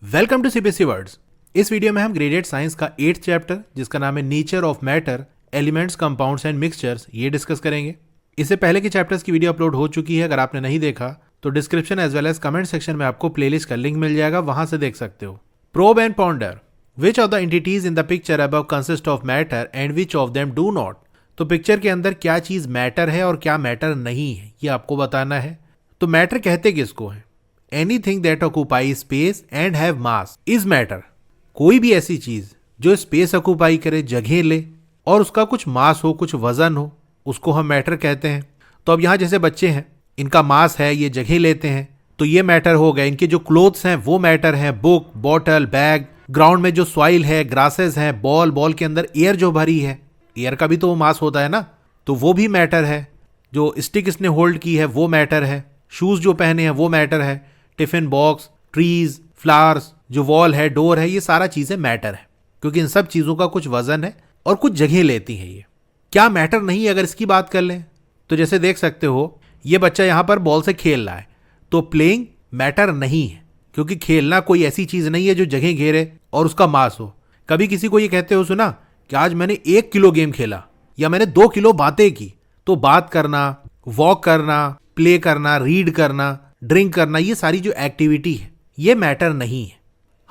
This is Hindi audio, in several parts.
Welcome to CBSE words. इस वीडियो में हम ग्रेड 8 साइंस का 8th चैप्टर जिसका नाम है nature of matter, elements, compounds and mixtures ये डिस्कस करेंगे। इससे पहले के चैप्टर्स की वीडियो अपलोड हो चुकी है, अगर आपने नहीं देखा तो description as well as comment section में आपको प्लेलिस्ट का लिंक मिल जाएगा, वहां से देख सकते हो। Probe and ponder, which of the entities in the picture above consist of matter and which of them do not. तो पिक्चर के अंदर क्या चीज मैटर है और क्या मैटर नहीं है ये आपको बताना है। तो मैटर कहते किसको है? Anything that occupy space and have mass is matter. कोई भी ऐसी चीज जो स्पेस ऑक्यूपाई करे, जगह ले और उसका कुछ मास हो, कुछ वजन हो, उसको हम मैटर कहते हैं। तो अब यहाँ जैसे बच्चे हैं, इनका मास है, ये जगह लेते हैं तो ये मैटर हो गए। इनके जो क्लोथ्स हैं वो मैटर हैं, बुक, बॉटल, बैग। ग्राउंड में जो सॉइल है, ग्रासेस हैं, बॉल के अंदर एयर जो भरी है, एयर का भी तो वो मास होता है ना, तो वो भी मैटर है। जो स्टिक इसने होल्ड की है वो मैटर है। शूज जो पहने हैं वो मैटर है। टिफिन बॉक्स, ट्रीज, फ्लावर्स, जो वॉल है, डोर है, ये सारा चीजें मैटर है, क्योंकि इन सब चीजों का कुछ वजन है और कुछ जगह लेती है। ये क्या मैटर नहीं है? अगर इसकी बात कर लें तो जैसे देख सकते हो, ये बच्चा यहां पर बॉल से खेल रहा है, तो प्लेइंग मैटर नहीं है, क्योंकि खेलना कोई ऐसी चीज नहीं है जो जगह घेरे और उसका मास हो। कभी किसी को ये कहते हो सुना कि आज मैंने 1 किलो गेम खेला या मैंने 2 किलो बातें की, तो बात करना, वॉक करना, प्ले करना, रीड करना, ड्रिंक करना, ये सारी जो एक्टिविटी है ये मैटर नहीं है।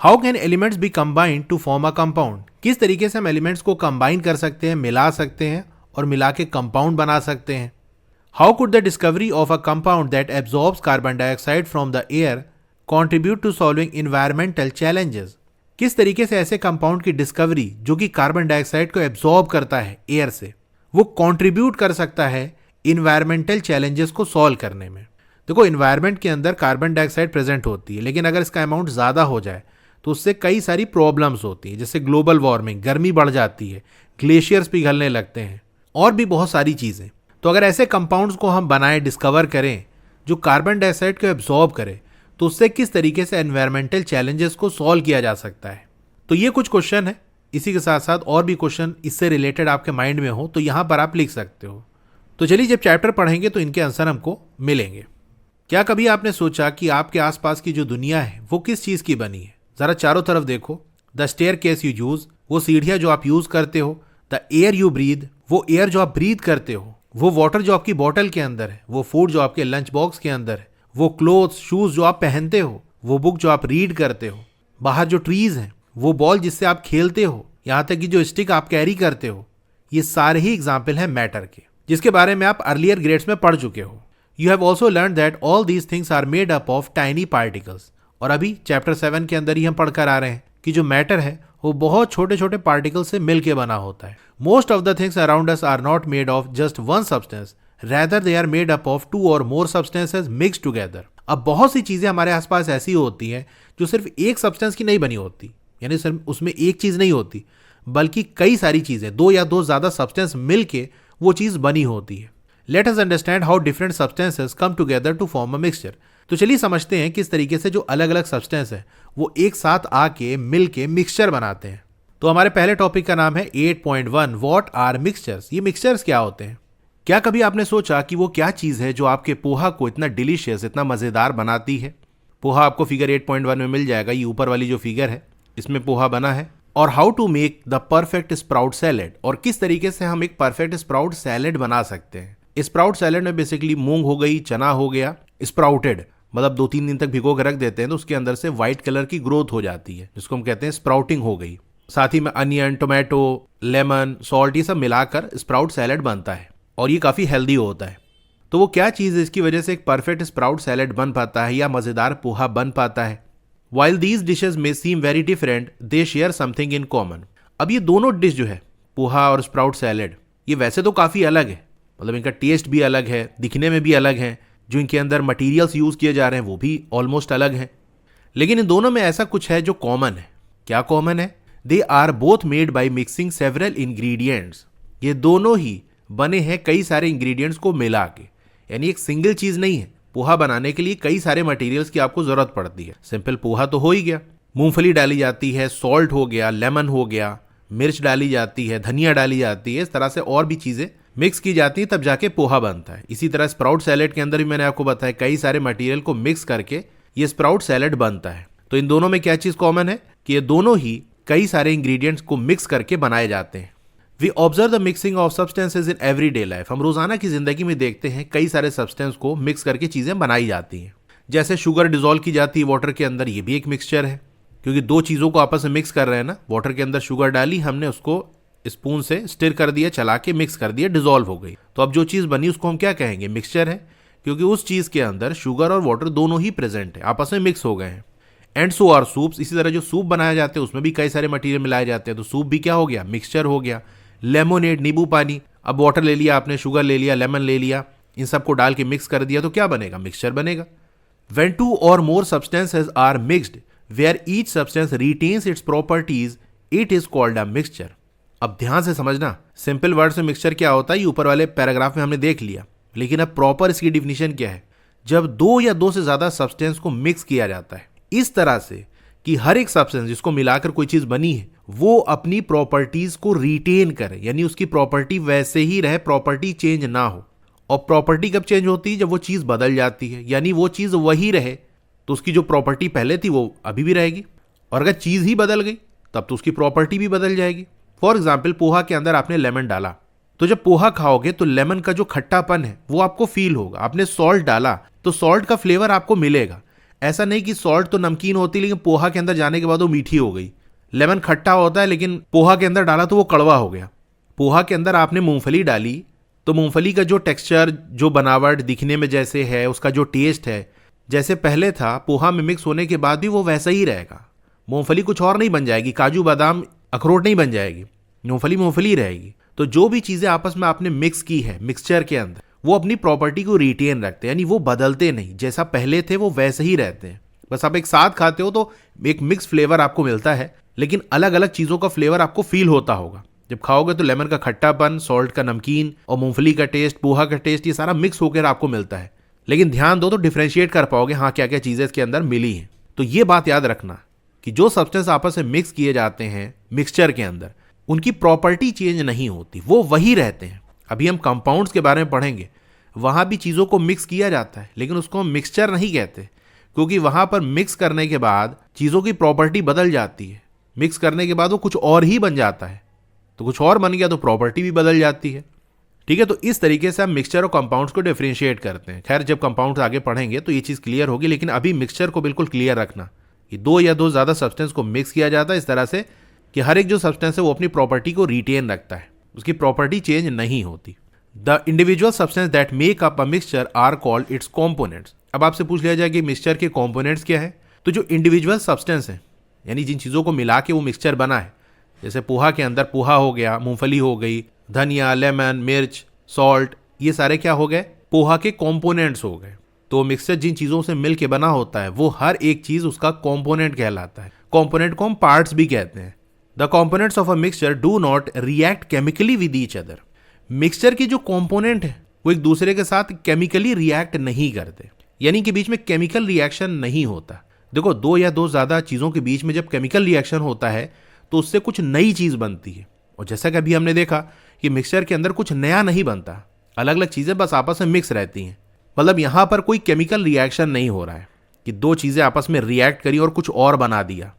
How can elements be combined to form a compound. किस तरीके से हम एलिमेंट्स को कंबाइन कर सकते हैं, मिला सकते हैं और मिला के कंपाउंड बना सकते हैं। How could the discovery of a compound that absorbs carbon dioxide from the air contribute to solving environmental challenges. किस तरीके से ऐसे कंपाउंड की डिस्कवरी जो कि कार्बन डाइऑक्साइड को एब्जॉर्ब करता है एयर से, वो कॉन्ट्रीब्यूट कर सकता है इन्वायरमेंटल चैलेंजेस को सॉल्व करने में। देखो, इन्वायरमेंट के अंदर कार्बन डाइऑक्साइड प्रेजेंट होती है, लेकिन अगर इसका अमाउंट ज़्यादा हो जाए तो उससे कई सारी प्रॉब्लम्स होती हैं, जैसे ग्लोबल वार्मिंग, गर्मी बढ़ जाती है, ग्लेशियर्स पिघलने लगते हैं और भी बहुत सारी चीज़ें। तो अगर ऐसे कंपाउंड्स को हम बनाएं, डिस्कवर करें जो कार्बन डाइऑक्साइड को एब्जॉर्ब करे, तो उससे किस तरीके से एनवायरमेंटल चैलेंजेस को सॉल्व किया जा सकता है। तो ये कुछ क्वेश्चन है, इसी के साथ साथ और भी क्वेश्चन इससे रिलेटेड आपके माइंड में हो तो यहाँ पर आप लिख सकते हो। तो चलिए, जब चैप्टर पढ़ेंगे तो इनके आंसर हमको मिलेंगे। क्या कभी आपने सोचा कि आपके आसपास की जो दुनिया है वो किस चीज की बनी है? जरा चारों तरफ देखो। द स्टेयरकेस यू यूज, वो सीढ़ियां जो आप यूज करते हो। द एयर यू ब्रीद, वो एयर जो आप ब्रीद करते हो। वो वाटर जो आपकी बॉटल के अंदर है। वो फूड जो आपके लंच बॉक्स के अंदर है। वो क्लोथ्स, शूज जो आप पहनते हो। वो बुक जो आप रीड करते हो। बाहर जो ट्रीज हैं, वो बॉल जिससे आप खेलते हो, यहाँ तक कि जो स्टिक आप कैरी करते हो, ये सारे ही एग्जाम्पल हैं मैटर के, जिसके बारे में आप अर्लियर ग्रेड्स में पढ़ चुके हो। You have also learned that all these things are made up of tiny particles। और अभी चैप्टर 7 के अंदर ही हम पढ़कर आ रहे हैं कि जो मैटर है वो बहुत छोटे छोटे पार्टिकल से मिलकर बना होता है। Most of the things around us are not made of just one substance, rather they are made up of 2 or more substances mixed together। अब बहुत सी चीजें हमारे आसपास ऐसी होती हैं जो सिर्फ एक सब्सटेंस की नहीं बनी होती, यानी सिर्फ उसमें एक चीज नहीं होती, बल्कि कई सारी चीजें, 2 या 2 ज्यादा सब्सटेंस मिलके वो चीज बनी होती है। Let us understand how different substances come together to form a mixture। तो चलिए समझते हैं किस तरीके से जो अलग अलग सब्सटेंस है वो एक साथ आके मिलके मिक्सचर बनाते हैं। तो हमारे पहले टॉपिक का नाम है 8.1 व्हाट आर मिक्सचर्स। ये मिक्सचर्स क्या होते हैं? क्या कभी आपने सोचा कि वो क्या चीज है जो आपके पोहा को इतना डिलीशियस, इतना मजेदार बनाती है? पोहा आपको फिगर 8.1 में मिल जाएगा। ये ऊपर वाली जो फिगर है इसमें पोहा बना है। और how to make the perfect sprout salad, और किस तरीके से हम एक परफेक्ट स्प्राउट सैलेड बना सकते हैं। स्प्राउट सैलेड में बेसिकली मूंग हो गई, चना हो गया, स्प्राउटेड, मतलब 2-3 दिन तक भिगो के रख देते हैं तो उसके अंदर से व्हाइट कलर की ग्रोथ हो जाती है, जिसको हम कहते हैं स्प्राउटिंग हो गई। साथ ही में अनियन, टोमेटो, लेमन, सॉल्ट, ये सब मिलाकर स्प्राउट सैलेड बनता है और ये काफ़ी हेल्दी होता है। तो वो क्या चीज़ है इसकी वजह से एक परफेक्ट स्प्राउट सैलेड बन पाता है या मज़ेदार पोहा बन पाता है? वाइल दीज डिशेज में seem very different, they share something in common. अब ये दोनों डिश जो है, पोहा और स्प्राउट सैलेड, ये वैसे तो काफ़ी अलग है, मतलब इनका टेस्ट भी अलग है, दिखने में भी अलग है, जो इनके अंदर मटेरियल्स यूज किए जा रहे हैं वो भी ऑलमोस्ट अलग हैं, लेकिन इन दोनों में ऐसा कुछ है जो कॉमन है। क्या कॉमन है? They are both made by mixing several ingredients. ये दोनों ही बने हैं कई सारे इंग्रेडिएंट्स को मिला के, यानी एक सिंगल चीज नहीं है। पोहा बनाने के लिए कई सारे मटेरियल्स की आपको जरूरत पड़ती है। सिंपल पोहा तो हो ही गया, मूंगफली डाली जाती है, सॉल्ट हो गया, लेमन हो गया, मिर्च डाली जाती है, धनिया डाली जाती है, इस तरह से और भी चीजें मिक्स की जाती है, तब जाके पोहा बनता है। इसी तरह स्प्राउट सैलेड के अंदर भी मैंने आपको बताया कई सारे मटेरियल को मिक्स करके ये स्प्राउट सैलेड बनता है। तो इन दोनों में क्या चीज कॉमन है कि ये दोनों ही कई सारे इंग्रेडिएंट्स को मिक्स करके बनाए जाते हैं। We observe the mixing of substances in everyday life. हम रोजाना की जिंदगी में देखते हैं कई सारे सब्सटेंस को मिक्स करके चीजें बनाई जाती हैं। जैसे शुगर डिजोल्व की जाती है वाटर के अंदर, ये भी एक मिक्सचर है, क्योंकि दो चीजों को आपस में मिक्स कर रहे हैं ना। वाटर के अंदर शुगर डाली, हमने उसको स्पून से स्टिर कर दिया, चला के मिक्स कर दिया, डिजोल्व हो गई। तो अब जो चीज बनी उसको हम क्या कहेंगे? मिक्सचर है, क्योंकि उस चीज के अंदर शुगर और वाटर दोनों ही प्रेजेंट है, आपस में मिक्स हो गए हैं। And so are soups. इसी तरह जो सूप बनाए जाते हैं उसमें भी कई सारे मटेरियल मिलाए जाते हैं, तो सूप भी क्या हो गया? मिक्सचर हो गया। लेमोनेड, नींबू पानी। अब वाटर ले लिया आपने, शुगर ले लिया, लेमन ले लिया, इन सबको डाल के मिक्स कर दिया, तो क्या बनेगा? मिक्सचर बनेगा। When two or more substances are mixed, where each substance retains its properties, it is called a mixture. अब ध्यान से समझना, सिंपल वर्ड से मिक्सचर क्या होता है ये ऊपर वाले पैराग्राफ में हमने देख लिया, लेकिन अब प्रॉपर इसकी डिफिनीशन क्या है? जब दो या दो से ज्यादा सब्सटेंस को मिक्स किया जाता है इस तरह से कि हर एक सब्सटेंस जिसको मिलाकर कोई चीज बनी है वो अपनी प्रॉपर्टीज को रिटेन करे, यानी उसकी प्रॉपर्टी वैसे ही रहे, प्रॉपर्टी चेंज ना हो। और प्रॉपर्टी कब चेंज होती है? जब वो चीज बदल जाती है, यानी वो चीज वही रहे तो उसकी जो प्रॉपर्टी पहले थी वो अभी भी रहेगी, और अगर चीज ही बदल गई तब तो उसकी प्रॉपर्टी भी बदल जाएगी। फॉर एग्जाम्पल, पोहा के अंदर आपने लेमन डाला, तो जब पोहा खाओगे तो लेमन का जो खट्टापन है वो आपको फील होगा। आपने सॉल्ट डाला तो सॉल्ट का फ्लेवर आपको मिलेगा। ऐसा नहीं कि सॉल्ट तो नमकीन होती लेकिन पोहा के अंदर जाने के बाद वो मीठी हो गई। लेमन खट्टा होता है लेकिन पोहा के अंदर डाला तो वो कड़वा हो गया। पोहा के अंदर आपने मूंगफली डाली तो मूंगफली का जो टेक्सचर, जो बनावट दिखने में जैसे है, उसका जो टेस्ट है, जैसे पहले था, पोहा में मिक्स होने के बाद भी वो वैसा ही रहेगा। मूंगफली कुछ और नहीं बन जाएगी, काजू बादाम अखरोट नहीं बन जाएगी, मूंगफली मूंगफली रहेगी। तो जो भी चीजें आपस में आपने मिक्स की है मिक्सचर के अंदर, वो अपनी प्रॉपर्टी को रिटेन रखते हैं, यानी वो बदलते नहीं, जैसा पहले थे वो वैसे ही रहते हैं। बस आप एक साथ खाते हो तो एक मिक्स फ्लेवर आपको मिलता है, लेकिन अलग अलग चीजों का फ्लेवर आपको फील होता होगा। जब खाओगे तो लेमन का खट्टापन, सॉल्ट का नमकीन और मूंगफली का टेस्ट, पोहा का टेस्ट, ये सारा मिक्स होकर आपको मिलता है। लेकिन ध्यान दो तो डिफरेंशिएट कर पाओगे, हाँ क्या क्या चीजें इसके अंदर मिली हैं। तो ये बात याद रखना कि जो सब्सटेंस आपस में मिक्स किए जाते हैं मिक्सचर के अंदर, उनकी प्रॉपर्टी चेंज नहीं होती, वो वही रहते हैं। अभी हम कंपाउंड्स के बारे में पढ़ेंगे, वहां भी चीजों को मिक्स किया जाता है, लेकिन उसको हम मिक्सचर नहीं कहते, क्योंकि वहां पर मिक्स करने के बाद चीजों की प्रॉपर्टी बदल जाती है। मिक्स करने के बाद वो कुछ और ही बन जाता है, तो कुछ और बन गया तो प्रॉपर्टी भी बदल जाती है। ठीक है, तो इस तरीके से हम मिक्सचर और कंपाउंड्स को डिफरेंशिएट करते हैं। खैर, जब कंपाउंड्स आगे पढ़ेंगे तो ये चीज क्लियर होगी, लेकिन अभी मिक्सचर को बिल्कुल क्लियर रखना। ये दो या दो ज्यादा सब्सटेंस को मिक्स किया जाता है इस तरह से कि हर एक जो सब्सटेंस है वो अपनी प्रॉपर्टी को रिटेन रखता है, उसकी प्रॉपर्टी चेंज नहीं होती। The individual substance that make up a mixture are called its components. अब आपसे पूछ लिया जाए कि मिक्सचर के कॉम्पोनेंट्स क्या है, तो जो इंडिविजुअल सब्सटेंस है, यानी जिन चीजों को मिला के वो मिक्सचर बना है, जैसे पोहा के अंदर पोहा हो गया, मूंगफली हो गई, धनिया, लेमन, मिर्च, सॉल्ट, ये सारे क्या हो गए? पोहा के कंपोनेंट्स हो गए। तो मिक्सचर जिन चीजों से मिलके बना होता है वो हर एक चीज उसका कंपोनेंट कहलाता है। कंपोनेंट को हम पार्ट्स भी कहते हैं। The components of a mixture do not react chemically with each other. Mixture की जो कंपोनेंट है वो एक दूसरे के साथ केमिकली रिएक्ट नहीं करते, यानी कि बीच में केमिकल रिएक्शन नहीं होता। देखो, दो या दो ज्यादा चीजों के बीच में जब केमिकल रिएक्शन होता है तो उससे कुछ नई चीज बनती है। और जैसा कि अभी हमने देखा कि मिक्सचर के अंदर कुछ नया नहीं बनता, अलग अलग चीजें बस आपस में मिक्स रहती हैं। मतलब यहां पर कोई केमिकल रिएक्शन नहीं हो रहा है कि दो चीजें आपस में रिएक्ट करी और कुछ और बना दिया।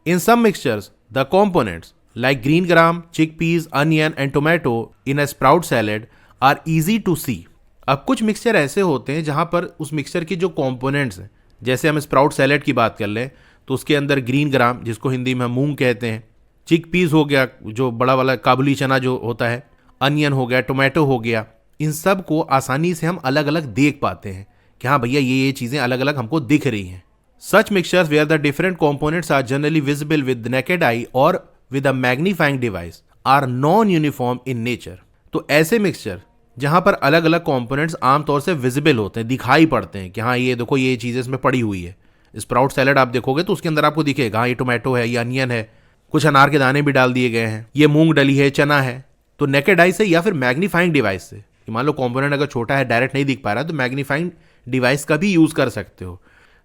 In some mixtures the components like green gram, chickpeas, onion and tomato in a sprout salad are easy to see. अब कुछ मिक्सचर ऐसे होते हैं जहां पर उस मिक्सचर के जो कंपोनेंट्स हैं, जैसे हम स्प्राउट सैलेड की बात कर लें तो उसके अंदर ग्रीन ग्राम, जिसको हिंदी में मूंग कहते हैं, चिक पीस हो गया जो बड़ा वाला काबुली चना जो होता है, अनियन हो गया, टोमेटो हो गया, इन सब को आसानी से हम अलग अलग देख पाते हैं कि हाँ भैया ये चीजें अलग अलग हमको दिख रही हैं। Such mixtures where the different components are generally visible with naked eye और with a magnifying device are non uniform in nature. तो ऐसे मिक्सचर जहां पर अलग अलग कंपोनेंट्स आमतौर से विजिबल होते हैं, दिखाई पड़ते हैं कि हाँ ये देखो ये चीजें इसमें पड़ी हुई है। स्प्राउट सैलेड आप देखोगे तो उसके अंदर आपको दिखेगा हाँ ये टोमेटो है, ये अनियन है, कुछ अनार के दाने भी डाल दिए गए हैं, ये मूंग डली है, चना है। तो नेकेड आई से या फिर मैग्नीफाइंग डिवाइस से, मान लो कंपोनेंट अगर छोटा है, डायरेक्ट नहीं दिख पा रहा है, तो मैग्नीफाइंग डिवाइस का भी यूज कर सकते हो।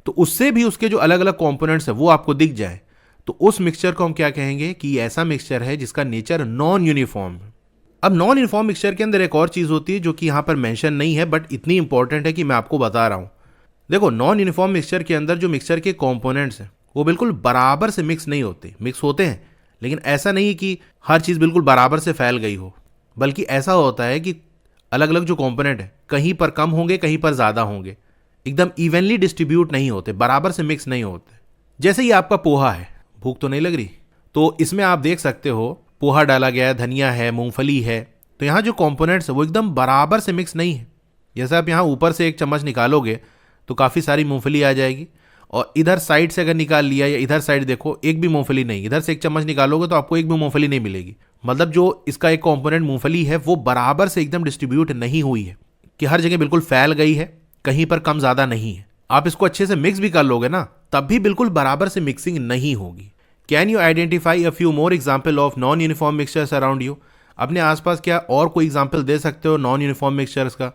तो उससे भी उसके जो अलग अलग कंपोनेंट्स है वो आपको दिख जाए, तो उस मिक्सचर को हम क्या कहेंगे कि ऐसा मिक्सचर है जिसका नेचर नॉन यूनिफॉर्म है। अब नॉन यूनिफॉर्म मिक्सचर के अंदर एक और चीज होती है जो कि यहां पर मेंशन नहीं है, बट इतनी इंपॉर्टेंट है कि मैं आपको बता रहा हूं। देखो, नॉन यूनिफॉर्म मिक्सचर के अंदर जो मिक्सचर के कंपोनेंट्स हैं वो बिल्कुल बराबर से मिक्स नहीं होते। मिक्स होते हैं लेकिन ऐसा नहीं कि हर चीज़ बिल्कुल बराबर से फैल गई हो, बल्कि ऐसा होता है कि अलग अलग जो कंपोनेंट है कहीं पर कम होंगे, कहीं पर ज़्यादा होंगे, एकदम इवनली डिस्ट्रीब्यूट नहीं होते, बराबर से मिक्स नहीं होते। जैसे ये आपका पोहा है, भूख तो नहीं लग रही, तो इसमें आप देख सकते हो पोहा डाला गया है, धनिया है, मूंगफली है, तो यहाँ जो कंपोनेंट्स है वो एकदम बराबर से मिक्स नहीं है। जैसे आप यहाँ ऊपर से एक चम्मच निकालोगे तो काफ़ी सारी मूंगफली आ जाएगी, और इधर साइड से अगर निकाल लिया या इधर साइड देखो एक भी मूंगफली नहीं, इधर से एक चम्मच निकालोगे तो आपको एक भी मूंगफली नहीं मिलेगी। मतलब जो इसका एक कंपोनेंट मूंगफली है वो बराबर से एकदम डिस्ट्रीब्यूट नहीं हुई है, कि हर जगह बिल्कुल फैल गई है, कहीं पर कम ज़्यादा नहीं है। आप इसको अच्छे से मिक्स भी कर लोगे ना, तब भी बिल्कुल बराबर से मिक्सिंग नहीं होगी। Can you identify a few more example of non uniform mixtures around you? अपने आसपास क्या और कोई एग्जाम्पल दे सकते हो नॉन यूनिफॉर्म मिक्सचर्स का?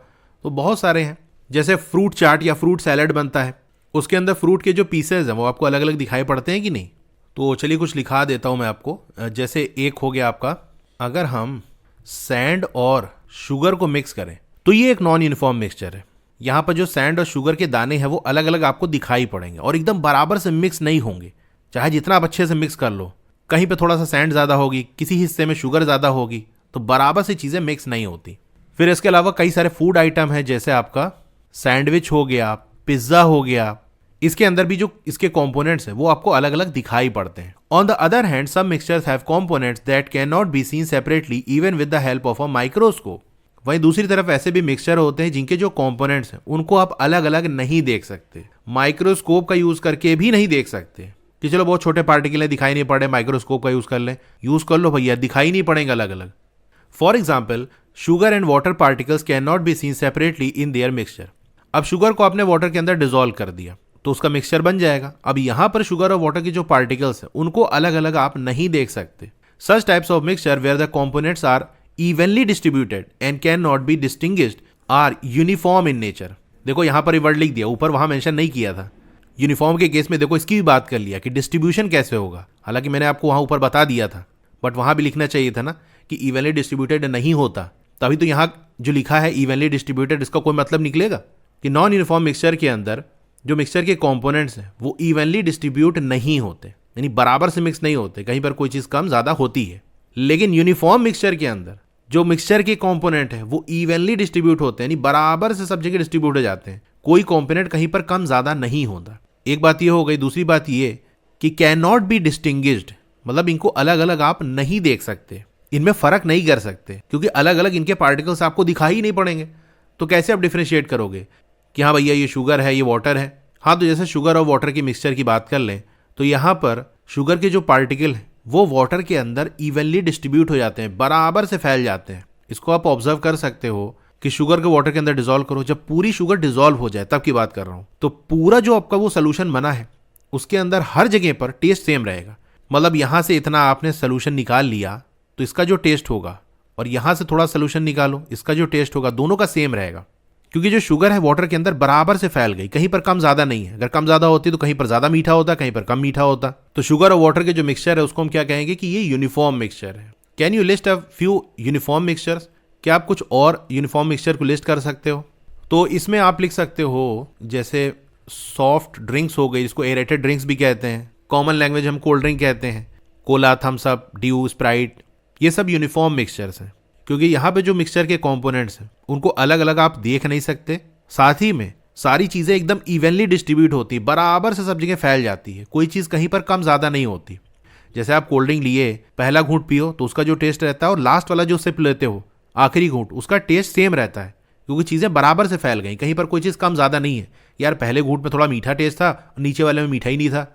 तो बहुत सारे हैं। जैसे फ्रूट चाट या फ्रूट सैलड बनता है, उसके अंदर फ्रूट के जो पीसेज हैं वो आपको अलग अलग दिखाई पड़ते हैं कि नहीं? तो चलिए कुछ लिखा देता हूँ मैं आपको। जैसे एक हो गया आपका, अगर हम सैंड और शुगर को मिक्स करें तो ये एक नॉन यूनिफॉर्म मिक्सचर है। यहाँ पर जो सैंड और शुगर के दाने हैं वो अलग अलग आपको दिखाई पड़ेंगे और एकदम बराबर से मिक्स नहीं होंगे, चाहे जितना आप अच्छे से मिक्स कर लो। कहीं पे थोड़ा सा सैंड ज़्यादा होगी, किसी हिस्से में शुगर ज़्यादा होगी, तो बराबर से चीज़ें मिक्स नहीं होती। फिर इसके अलावा कई सारे फूड आइटम हैं, जैसे आपका सैंडविच हो गया, पिज्ज़ा हो गया, इसके अंदर भी जो इसके कंपोनेंट्स हैं वो आपको अलग अलग दिखाई पड़ते हैं। On the other hand some mixtures have components that can not be seen separately even with the help of a microscope. वहीं दूसरी तरफ ऐसे भी मिक्सचर होते हैं जिनके जो कंपोनेंट्स हैं उनको आप अलग अलग नहीं देख सकते, माइक्रोस्कोप का यूज करके भी नहीं देख सकते कि चलो बहुत छोटे पार्टिकल दिखाई नहीं पड़े, माइक्रोस्कोप का यूज कर लें। यूज कर लो भैया, दिखाई नहीं पड़ेंगे अलग अलग। For example, sugar and water particles can not be seen separately in their mixture. अब शुगर को आपने वाटर के अंदर डिजोल्व कर दिया तो उसका मिक्सचर बन जाएगा। अब यहां पर शुगर और वाटर की जो पार्टिकल्स हैं उनको अलग अलग आप नहीं देख सकते। Such types of mixture where the components are evenly distributed and can not be distinguished are uniform in nature. देखो यहां पर वर्ड लिख दिया, ऊपर वहां मेंशन नहीं किया था। यूनिफॉर्म के केस में देखो इसकी भी बात कर लिया कि डिस्ट्रीब्यूशन कैसे होगा, हालांकि मैंने आपको वहां ऊपर बता दिया था, बट वहां भी लिखना चाहिए था ना कि इवनली डिस्ट्रीब्यूटेड नहीं होता। तभी तो यहाँ जो लिखा है इवनली डिस्ट्रीब्यूटेड, इसका कोई मतलब निकलेगा कि नॉन यूनिफॉर्म मिक्सचर के अंदर जो मिक्सचर के कंपोनेंट्स हैं वो इवनली डिस्ट्रीब्यूट नहीं होते, यानी बराबर से मिक्स नहीं होते, कहीं पर कोई चीज़ कम ज़्यादा होती है। लेकिन यूनिफॉर्म मिक्सचर के अंदर जो मिक्सचर के कंपोनेंट है वो इवनली डिस्ट्रीब्यूट होते हैं, यानी बराबर से सब जगह डिस्ट्रीब्यूट हो जाते हैं, कोई कंपोनेंट कहीं पर कम ज़्यादा नहीं होता। एक बात ये हो गई। दूसरी बात ये कि कैन नॉट बी डिस्टिंग्विश्ड, मतलब इनको अलग अलग आप नहीं देख सकते, इनमें फ़र्क नहीं कर सकते, क्योंकि अलग अलग इनके पार्टिकल्स आपको दिखाई ही नहीं पड़ेंगे। तो कैसे आप डिफ्रेंशिएट करोगे कि हाँ भैया ये शुगर है, ये वाटर है? हाँ, तो जैसे शुगर और वाटर की मिक्सचर की बात कर लें तो यहाँ पर शुगर के जो पार्टिकल हैं वो वाटर के अंदर इवनली डिस्ट्रीब्यूट हो जाते हैं, बराबर से फैल जाते हैं। इसको आप ऑब्जर्व कर सकते हो कि शुगर को वाटर के अंदर डिजोल्व करो, जब पूरी शुगर डिजोल्व हो जाए तब की बात कर रहा हूँ, तो पूरा जो आपका वो सोल्यूशन बना है उसके अंदर हर जगह पर टेस्ट सेम रहेगा। मतलब यहाँ से इतना आपने सोल्यूशन निकाल लिया तो इसका जो टेस्ट होगा, और यहाँ से थोड़ा सोल्यूशन निकालो, इसका जो टेस्ट होगा, दोनों का सेम रहेगा, क्योंकि जो शुगर है वाटर के अंदर बराबर से फैल गई, कहीं पर कम ज़्यादा नहीं है। अगर कम ज़्यादा होती तो कहीं पर ज़्यादा मीठा होता, कहीं पर कम मीठा होता। तो शुगर और वाटर के जो मिक्सचर है उसको हम क्या कहेंगे कि ये यूनिफॉर्म मिक्सचर है। Can you list a few uniform mixtures? क्या आप कुछ और यूनिफॉर्म मिक्सचर को लिस्ट कर सकते हो? तो इसमें आप लिख सकते हो जैसे सॉफ्ट ड्रिंक्स हो गई, जिसको एरेटेड ड्रिंक्स भी कहते हैं, कॉमन लैंग्वेज हम कोल्ड ड्रिंक कहते हैं, cola, Thums Up, Dew, Sprite, ये सब यूनिफॉर्म मिक्सचर्स हैं, क्योंकि यहाँ पे जो मिक्सचर के कंपोनेंट्स हैं उनको अलग अलग आप देख नहीं सकते। साथ ही में सारी चीज़ें एकदम इवनली डिस्ट्रीब्यूट होती, बराबर से सब जगह फैल जाती है, कोई चीज़ कहीं पर कम ज़्यादा नहीं होती। जैसे आप कोल्ड ड्रिंक लिए, पहला घूंट पियो तो उसका जो टेस्ट रहता है, और लास्ट वाला जो सिप लेते हो आखिरी घूंट, उसका टेस्ट सेम रहता है, क्योंकि चीज़ें बराबर से फैल गई, कहीं पर कोई चीज़ कम ज़्यादा नहीं है। यार पहले घूंट में थोड़ा मीठा टेस्ट था, नीचे वाले में मीठा ही नहीं था।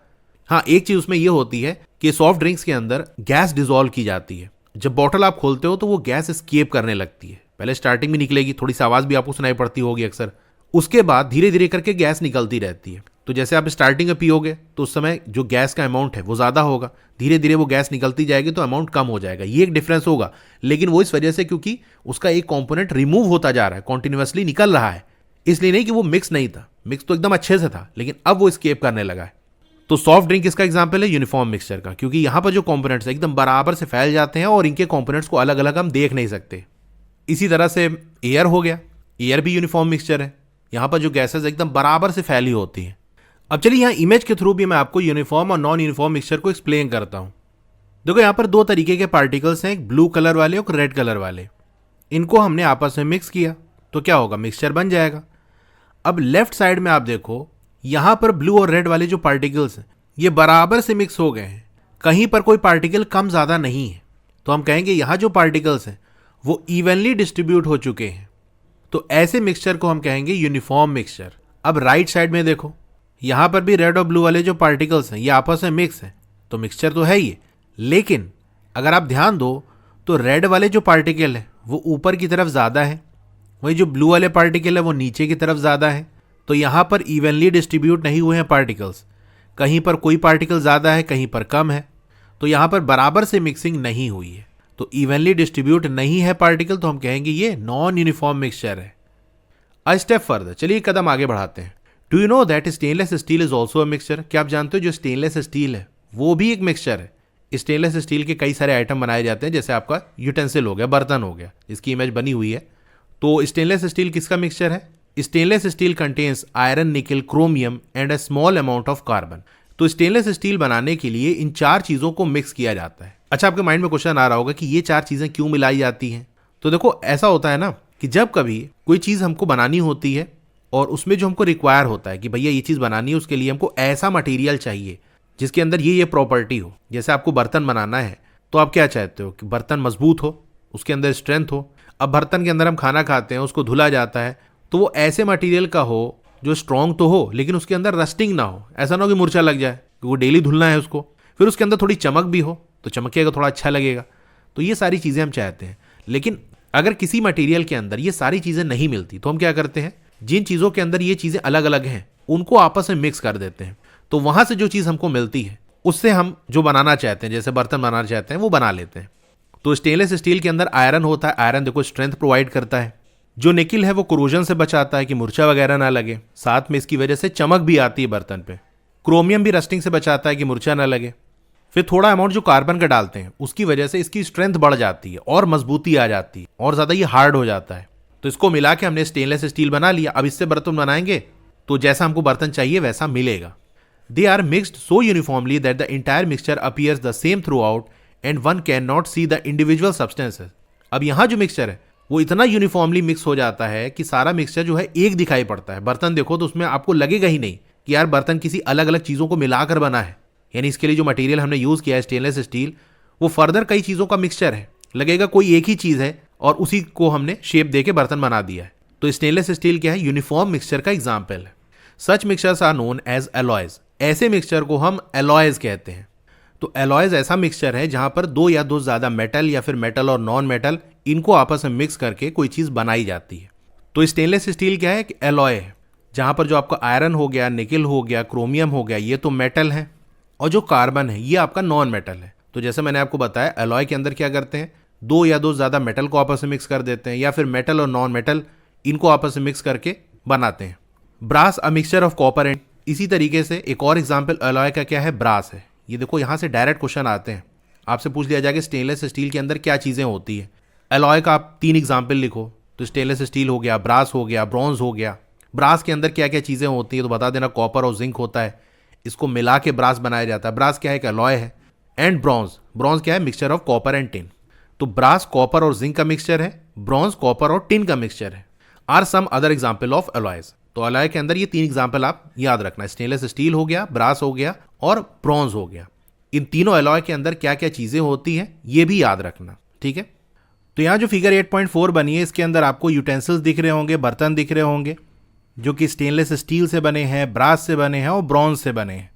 हाँ, एक चीज़ उसमें यह होती है कि सॉफ्ट ड्रिंक्स के अंदर गैस डिजोल्व की जाती है। जब बॉटल आप खोलते हो तो वो गैस एस्केप करने लगती है, पहले स्टार्टिंग में निकलेगी, थोड़ी सी आवाज़ भी आपको सुनाई पड़ती होगी अक्सर, उसके बाद धीरे धीरे करके गैस निकलती रहती है। तो जैसे आप स्टार्टिंग में पियोगे तो उस समय जो गैस का अमाउंट है वो ज़्यादा होगा, धीरे धीरे वो गैस निकलती जाएगी तो अमाउंट कम हो जाएगा, ये एक डिफरेंस होगा। लेकिन वो इस वजह से क्योंकि उसका एक कॉम्पोनेंट रिमूव होता जा रहा है, कॉन्टिन्यूसली निकल रहा है, इसलिए नहीं कि वो मिक्स नहीं था, मिक्स तो एकदम अच्छे से था, लेकिन अब वो स्केप करने लगा है। तो सॉफ्ट ड्रिंक इसका एग्जाम्पल है यूनिफॉर्म मिक्सचर का, क्योंकि यहाँ पर जो कॉम्पोनेंट्स एकदम बराबर से फैल जाते हैं और इनके कॉम्पोनेंट्स को अलग अलग हम देख नहीं सकते। इसी तरह से एयर हो गया, एयर भी यूनिफॉर्म मिक्सचर है, यहाँ पर जो गैसेज एकदम बराबर से फैली होती हैं। अब चलिए यहाँ इमेज के थ्रू भी मैं आपको यूनिफॉर्म और नॉन यूनिफॉर्म मिक्सचर को एक्सप्लेन करता हूँ। देखो यहाँ पर दो तरीके के पार्टिकल्स हैं, एक ब्लू कलर वाले और रेड कलर वाले। इनको हमने आपस में मिक्स किया तो क्या होगा, मिक्सचर बन जाएगा। अब लेफ्ट साइड में आप देखो, यहाँ पर ब्लू और रेड वाले जो पार्टिकल्स हैं ये बराबर से मिक्स हो गए हैं, कहीं पर कोई पार्टिकल कम ज़्यादा नहीं है। तो हम कहेंगे यहाँ जो पार्टिकल्स हैं वो इवनली डिस्ट्रीब्यूट हो चुके हैं। तो ऐसे मिक्सचर को हम कहेंगे यूनिफॉर्म मिक्सचर। अब राइट साइड में देखो, यहाँ पर भी रेड और ब्लू वाले जो पार्टिकल्स हैं ये आपस में मिक्स हैं, तो मिक्सचर तो है ही। लेकिन अगर आप ध्यान दो तो रेड वाले जो पार्टिकल है वो ऊपर की तरफ ज़्यादा है, वही जो ब्लू वाले पार्टिकल है वो नीचे की तरफ ज़्यादा है। तो यहाँ पर इवनली डिस्ट्रीब्यूट नहीं हुए हैं पार्टिकल्स, कहीं पर कोई पार्टिकल ज़्यादा है कहीं पर कम है। तो यहाँ पर बराबर से मिक्सिंग नहीं हुई है, तो इवनली डिस्ट्रीब्यूट नहीं है पार्टिकल, तो हम कहेंगे ये नॉन यूनिफॉर्म मिक्सचर है। अ स्टेप फर्दर, चलिए एक कदम आगे बढ़ाते हैं। Do you know that stainless steel is also a mixture? क्या आप जानते हो जो स्टेनलेस स्टील है वो भी एक मिक्सचर है। स्टेनलेस स्टील के कई सारे आइटम बनाए जाते हैं, जैसे आपका यूटेंसिल हो गया, बर्तन हो गया, इसकी इमेज बनी हुई है। तो स्टेनलेस स्टील किसका मिक्सचर है? स्टेनलेस स्टील कंटेन्स आयरन, निकल, chromium and a small amount of carbon. तो स्टेनलेस स्टील बनाने के लिए इन चार चीज़ों को मिक्स किया जाता है। अच्छा, आपके माइंड में क्वेश्चन आ रहा होगा कि ये चार चीज़ें क्यों मिलाई जाती हैं? तो देखो ऐसा होता है ना कि जब कभी कोई चीज़ हमको बनानी होती है और उसमें जो हमको रिक्वायर होता है कि भैया ये चीज़ बनानी है, उसके लिए हमको ऐसा मटेरियल चाहिए जिसके अंदर ये प्रॉपर्टी हो। जैसे आपको बर्तन बनाना है तो आप क्या चाहते हो कि बर्तन मजबूत हो, उसके अंदर स्ट्रेंथ हो। अब बर्तन के अंदर हम खाना खाते हैं, उसको धुला जाता है, तो वो ऐसे मटेरियल का हो जो स्ट्रॉन्ग तो हो लेकिन उसके अंदर रस्टिंग ना हो। ऐसा ना हो कि मुरझा लग जाए, वो डेली धुलना है उसको। फिर उसके अंदर थोड़ी चमक भी हो, तो चमकेगा, थोड़ा अच्छा लगेगा। तो ये सारी चीज़ें हम चाहते हैं। लेकिन अगर किसी मटेरियल के अंदर ये सारी चीज़ें नहीं मिलती तो हम क्या करते हैं, जिन चीज़ों के अंदर ये चीज़ें अलग अलग हैं उनको आपस में मिक्स कर देते हैं। तो वहाँ से जो चीज़ हमको मिलती है उससे हम जो बनाना चाहते हैं, जैसे बर्तन बनाना चाहते हैं, वो बना लेते हैं। तो स्टेनलेस स्टील के अंदर आयरन होता है, आयरन देखो स्ट्रेंथ प्रोवाइड करता है। जो निकिल है वो कोरोजन से बचाता है कि मुरझा वगैरह ना लगे, साथ में इसकी वजह से चमक भी आती है बर्तन पे। क्रोमियम भी रस्टिंग से बचाता है कि मुरझा ना लगे। फिर थोड़ा अमाउंट जो कार्बन का डालते हैं उसकी वजह से इसकी स्ट्रेंथ बढ़ जाती है और मजबूती आ जाती है और ज़्यादा ये हार्ड हो जाता है। तो इसको मिला के हमने स्टेनलेस स्टील बना लिया। अब इससे बर्तन बनाएंगे तो जैसा हमको बर्तन चाहिए वैसा मिलेगा। They are mixed so uniformly that the entire mixture appears the same throughout and one can not see the individual substances. अब यहाँ जो मिक्सचर है वो इतना यूनिफॉर्मली मिक्स हो जाता है कि सारा मिक्सचर जो है एक दिखाई पड़ता है। बर्तन देखो तो उसमें आपको लगेगा ही नहीं कि यार बर्तन किसी अलग अलग चीज़ों को मिलाकर बना है। यानी इसके लिए जो मटेरियल हमने यूज़ किया है स्टेनलेस स्टील, वो फर्दर कई चीज़ों का मिक्सचर है। लगेगा कोई एक ही चीज़ है और उसी को हमने शेप दे के बर्तन बना दिया है। तो स्टेनलेस स्टील क्या है, यूनिफॉर्म मिक्सचर का एग्जाम्पल है। Such mixtures are known as alloys. ऐसे मिक्सचर को हम एलॉयज कहते हैं। तो एलॉयज ऐसा मिक्सचर है जहां पर दो या दो ज़्यादा मेटल या फिर मेटल और नॉन मेटल इनको आपस में मिक्स करके कोई चीज़ बनाई जाती है। तो स्टेनलेस स्टील क्या है कि एलॉय है, जहां पर जो आपका आयरन हो गया, निकल हो गया, क्रोमियम हो गया, ये तो मेटल है, और जो कार्बन है ये आपका नॉन मेटल है। तो जैसे मैंने आपको बताया, एलॉय के अंदर क्या करते हैं, दो या दो ज़्यादा मेटल को आपस में मिक्स कर देते हैं या फिर मेटल और नॉन मेटल इनको आपस में मिक्स करके बनाते हैं। Brass a mixture of copper and. इसी तरीके से एक और एग्जाम्पल एलॉय का क्या है, ब्रास है। ये देखो यहाँ से डायरेक्ट क्वेश्चन आते हैं, आपसे पूछ लिया जाएगा स्टेनलेस स्टील के अंदर क्या चीज़ें होती है। एलॉय का आप 3 एग्जाम्पल लिखो, तो स्टेनलेस स्टील हो गया, ब्रास हो गया, ब्रॉन्ज हो गया। ब्रास के अंदर क्या क्या चीज़ें होती है तो बता देना, कॉपर और जिंक होता है, इसको मिला के ब्रास बनाया जाता है। ब्रास क्या है, एक एलॉय है। एंड ब्रॉन्ज, ब्रॉन्ज क्या है, mixture of copper and tin. तो ब्रास कॉपर और जिंक का मिक्सचर है, ब्रॉन्ज कॉपर और टिन का मिक्सचर है। Are some other example of alloys. तो एलॉय के अंदर ये 3 एग्जाम्पल आप याद रखना, स्टेनलेस स्टील हो गया, ब्रास हो गया और ब्रॉन्ज हो गया। इन तीनों एलॉय के अंदर क्या क्या चीज़ें होती हैं ये भी याद रखना, ठीक है। तो यहाँ जो फिगर 8.4 बनी है इसके अंदर आपको यूटेंसिल्स दिख रहे होंगे, बर्तन दिख रहे होंगे जो कि स्टेनलेस स्टील से बने हैं, ब्रास से बने हैं और ब्रॉन्ज से बने हैं।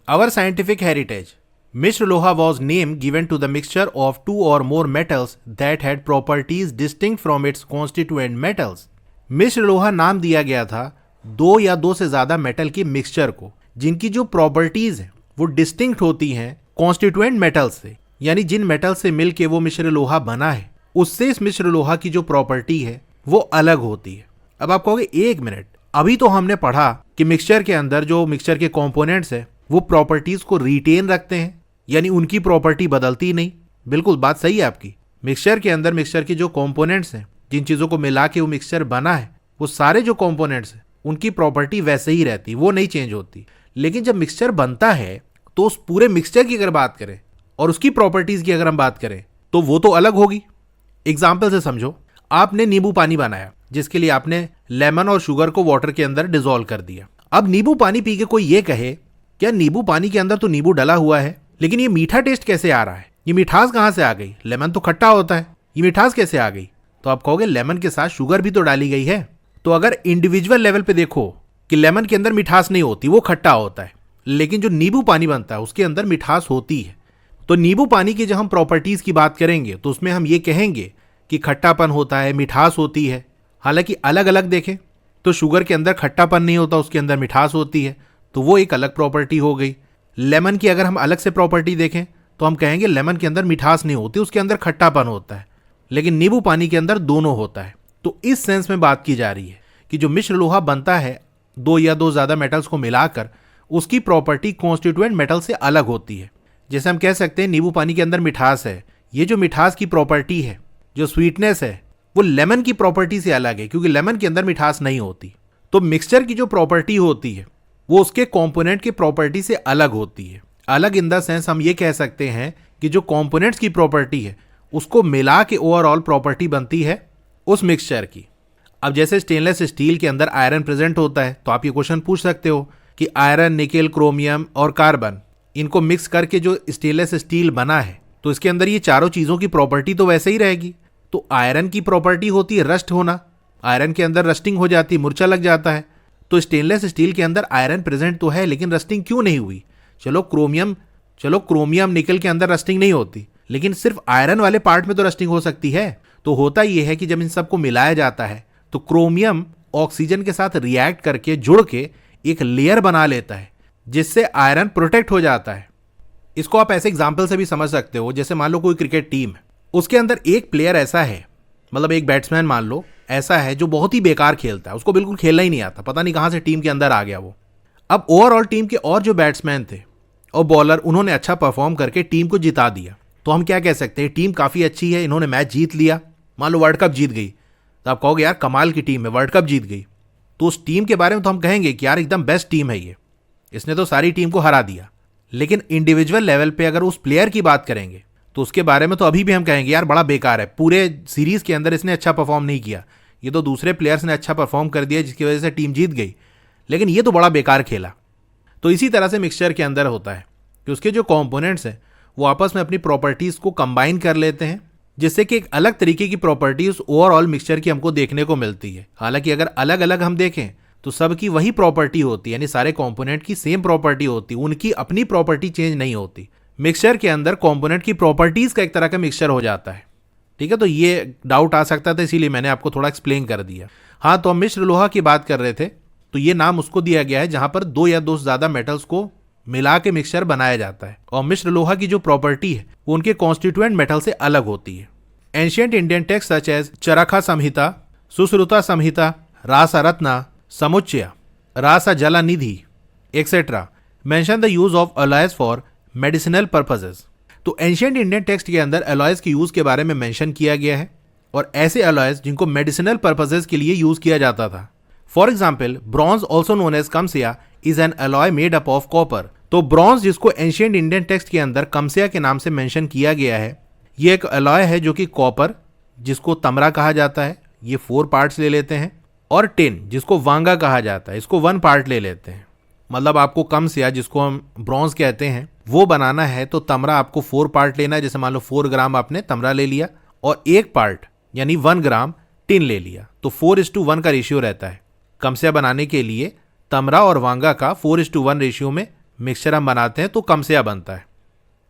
आवर साइंटिफिक हेरिटेज, मिश्र लोहा was name given to the mixture of 2 or more metals that had properties distinct from its constituent metals। मिश्र लोहा नाम दिया गया था 2 या 2 से ज्यादा मेटल के मिक्सचर को जिनकी जो प्रॉपर्टीज है वो डिस्टिंक्ट होती हैं कॉन्स्टिट्यूएंट मेटल से, यानी जिन मेटल से मिलके वो मिश्र लोहा बना है उससे इस मिश्र लोहा की जो प्रॉपर्टी है वो अलग होती है। अब आप कहोगे 1 मिनट, अभी तो हमने पढ़ा कि मिक्सचर के अंदर जो मिक्सचर के कंपोनेंट्स है वो प्रॉपर्टीज को रिटेन रखते हैं, यानी उनकी प्रॉपर्टी बदलती नहीं। बिल्कुल बात सही है आपकी। मिक्सचर के अंदर मिक्सचर के जो कंपोनेंट्स हैं, जिन चीज़ों को मिला के वो मिक्सचर बना है, वो सारे जो कंपोनेंट्स हैं उनकी प्रॉपर्टी वैसे ही रहती, वो नहीं चेंज होती। लेकिन जब मिक्सचर बनता है तो उस पूरे मिक्सचर की अगर बात करें और उसकी प्रॉपर्टीज की अगर हम बात करें तो वो तो अलग होगी। एग्जाम्पल से समझो, आपने नींबू पानी बनाया जिसके लिए आपने लेमन और शुगर को वाटर के अंदर डिसॉल्व कर दिया। अब नींबू पानी पी के कोई ये कहे क्या नींबू पानी के अंदर तो नींबू डला हुआ है, लेकिन ये मीठा टेस्ट कैसे आ रहा है, ये मिठास कहां से आ गई, लेमन तो खट्टा होता है, ये मिठास कैसे आ गई? तो आप कहोगे लेमन के साथ शुगर भी तो डाली गई है। तो अगर इंडिविजुअल लेवल पे देखो कि लेमन के अंदर मिठास नहीं होती, वो खट्टा होता है, लेकिन जो नींबू पानी बनता है उसके अंदर मिठास होती है। तो नींबू पानी की जब हम प्रॉपर्टीज की बात करेंगे तो उसमें हम ये कहेंगे कि खट्टापन होता है, मिठास होती है। हालांकि अलग अलग देखें तो शुगर के अंदर खट्टापन नहीं होता, उसके अंदर मिठास होती है, तो वो एक अलग प्रॉपर्टी हो गई। लेमन की अगर हम अलग से प्रॉपर्टी देखें तो हम कहेंगे लेमन के अंदर मिठास नहीं होती, उसके अंदर खट्टापन होता है, लेकिन नींबू पानी के अंदर दोनों होता है। तो इस सेंस में बात की जा रही है कि जो मिश्र लोहा बनता है दो या दो ज्यादा मेटल्स को मिलाकर, उसकी प्रॉपर्टी कॉन्स्टिट्यूएंट मेटल से अलग होती है। जैसे हम कह सकते हैं नींबू पानी के अंदर मिठास है, ये जो मिठास की प्रॉपर्टी है, जो स्वीटनेस है, वो लेमन की प्रॉपर्टी से अलग है क्योंकि लेमन के अंदर मिठास नहीं होती। तो मिक्सचर की जो प्रॉपर्टी होती है वो उसके कंपोनेंट की प्रॉपर्टी से अलग होती है। अलग इन द सेंस हम ये कह सकते हैं कि जो कंपोनेंट्स की प्रॉपर्टी है उसको मिला के ओवरऑल प्रॉपर्टी बनती है उस मिक्सचर की। अब जैसे स्टेनलेस स्टील के अंदर आयरन प्रेजेंट होता है तो आप ये क्वेश्चन पूछ सकते हो कि आयरन, निकेल, क्रोमियम और कार्बन, इनको मिक्स करके जो स्टेनलेस स्टील बना है तो इसके अंदर ये चारों चीजों की प्रॉपर्टी तो वैसे ही रहेगी। तो आयरन की प्रॉपर्टी होती है रस्ट होना, आयरन के अंदर रस्टिंग हो जाती है, मुरझा लग जाता है। तो स्टेनलेस स्टील के अंदर आयरन प्रेजेंट तो है लेकिन रस्टिंग क्यों नहीं हुई? चलो क्रोमियम निकल के अंदर रस्टिंग नहीं होती, लेकिन सिर्फ आयरन वाले पार्ट में तो रस्टिंग हो सकती है। तो होता यह है कि जब इन सबको मिलाया जाता है तो क्रोमियम ऑक्सीजन के साथ रिएक्ट करके जुड़ के एक लेयर बना लेता है जिससे आयरन प्रोटेक्ट हो जाता है। इसको आप ऐसे एग्जाम्पल से भी समझ सकते हो, जैसे मान लो कोई क्रिकेट टीम है, उसके अंदर एक प्लेयर ऐसा है, मतलब एक बैट्समैन मान लो ऐसा है जो बहुत ही बेकार खेलता है, उसको बिल्कुल खेलना ही नहीं आता, पता नहीं कहां से टीम के अंदर आ गया वो। अब ओवरऑल टीम के और जो बैट्समैन थे और बॉलर, उन्होंने अच्छा परफॉर्म करके टीम को जिता दिया। तो हम क्या कह सकते हैं, टीम काफी अच्छी है, इन्होंने मैच जीत लिया, मान लो वर्ल्ड कप जीत गई, तो आप कहोगे यार कमाल की टीम है, वर्ल्ड कप जीत गई। तो उस टीम के बारे में तो हम कहेंगे कि यार एकदम बेस्ट टीम है ये, इसने तो सारी टीम को हरा दिया। लेकिन इंडिविजुअल लेवल पे अगर उस प्लेयर की बात करेंगे तो उसके बारे में तो अभी भी हम कहेंगे यार बड़ा बेकार है, पूरे सीरीज के अंदर इसने अच्छा परफॉर्म नहीं किया, ये तो दूसरे प्लेयर्स ने अच्छा परफॉर्म कर दिया जिसकी वजह से टीम जीत गई, लेकिन ये तो बड़ा बेकार खेला। तो इसी तरह से मिक्सचर के अंदर होता है कि उसके जो कंपोनेंट्स हैं वो आपस में अपनी प्रॉपर्टीज को कंबाइन कर लेते हैं, जिससे कि एक अलग तरीके की प्रॉपर्टीज ओवरऑल मिक्सचर की हमको देखने को मिलती है। हालांकि अगर अलग अलग हम देखें तो सबकी वही प्रॉपर्टी होती है, यानी सारे कंपोनेंट की सेम प्रॉपर्टी होती है, उनकी अपनी प्रॉपर्टी चेंज नहीं होती। मिक्सचर के अंदर कंपोनेंट की प्रॉपर्टीज का एक तरह का मिक्सचर हो जाता है। ठीक है, तो ये डाउट आ सकता था, इसीलिए मैंने आपको थोड़ा एक्सप्लेन कर दिया। हाँ, तो हम मिश्र लोहा की बात कर रहे थे, तो ये नाम उसको दिया गया है जहां पर दो या दो से ज्यादा मेटल्स को मिला के मिक्सचर बनाया जाता है, और मिश्र लोहा की जो प्रॉपर्टी है वो उनके कॉन्स्टिट्यूएंट मेटल से अलग होती है। Ancient Indian text such as Charaka Samhita, Sushruta Samhita, Rasa Ratna, Samuchchaya, Rasa Jalanidhi etcetera mention the use of alloys for medicinal purposes. तो एंशिएंट इंडियन टेक्स्ट के अंदर अलॉयज के यूज के बारे में मेंशन किया गया है, और ऐसे अलॉयज जिनको मेडिसिनल पर्पसेस के लिए यूज किया जाता था। For example, bronze also known as kamsya is an alloy made up of copper. तो ब्रॉन्ज, जिसको एंशिएंट इंडियन टेक्स्ट के अंदर कमसिया के नाम से मेंशन किया गया है, ये एक अलॉय है जो कि कॉपर, जिसको तमरा कहा जाता है, ये 4 पार्ट्स ले लेते हैं, और टिन, जिसको वांगा कहा जाता है, इसको 1 पार्ट ले लेते हैं। मतलब आपको कमसिया, जिसको हम ब्रॉन्ज कहते हैं, वो बनाना है तो तमरा आपको 4 पार्ट लेना है। जैसे मान लो 4 ग्राम आपने तमरा ले लिया और 1 पार्ट यानी 1 ग्राम टिन ले लिया, तो 4:1 का रेशियो रहता है। कमसिया बनाने के लिए तमरा और वांगा का 4:1 रेशियो में मिक्सचर हम बनाते हैं तो कमसिया बनता है,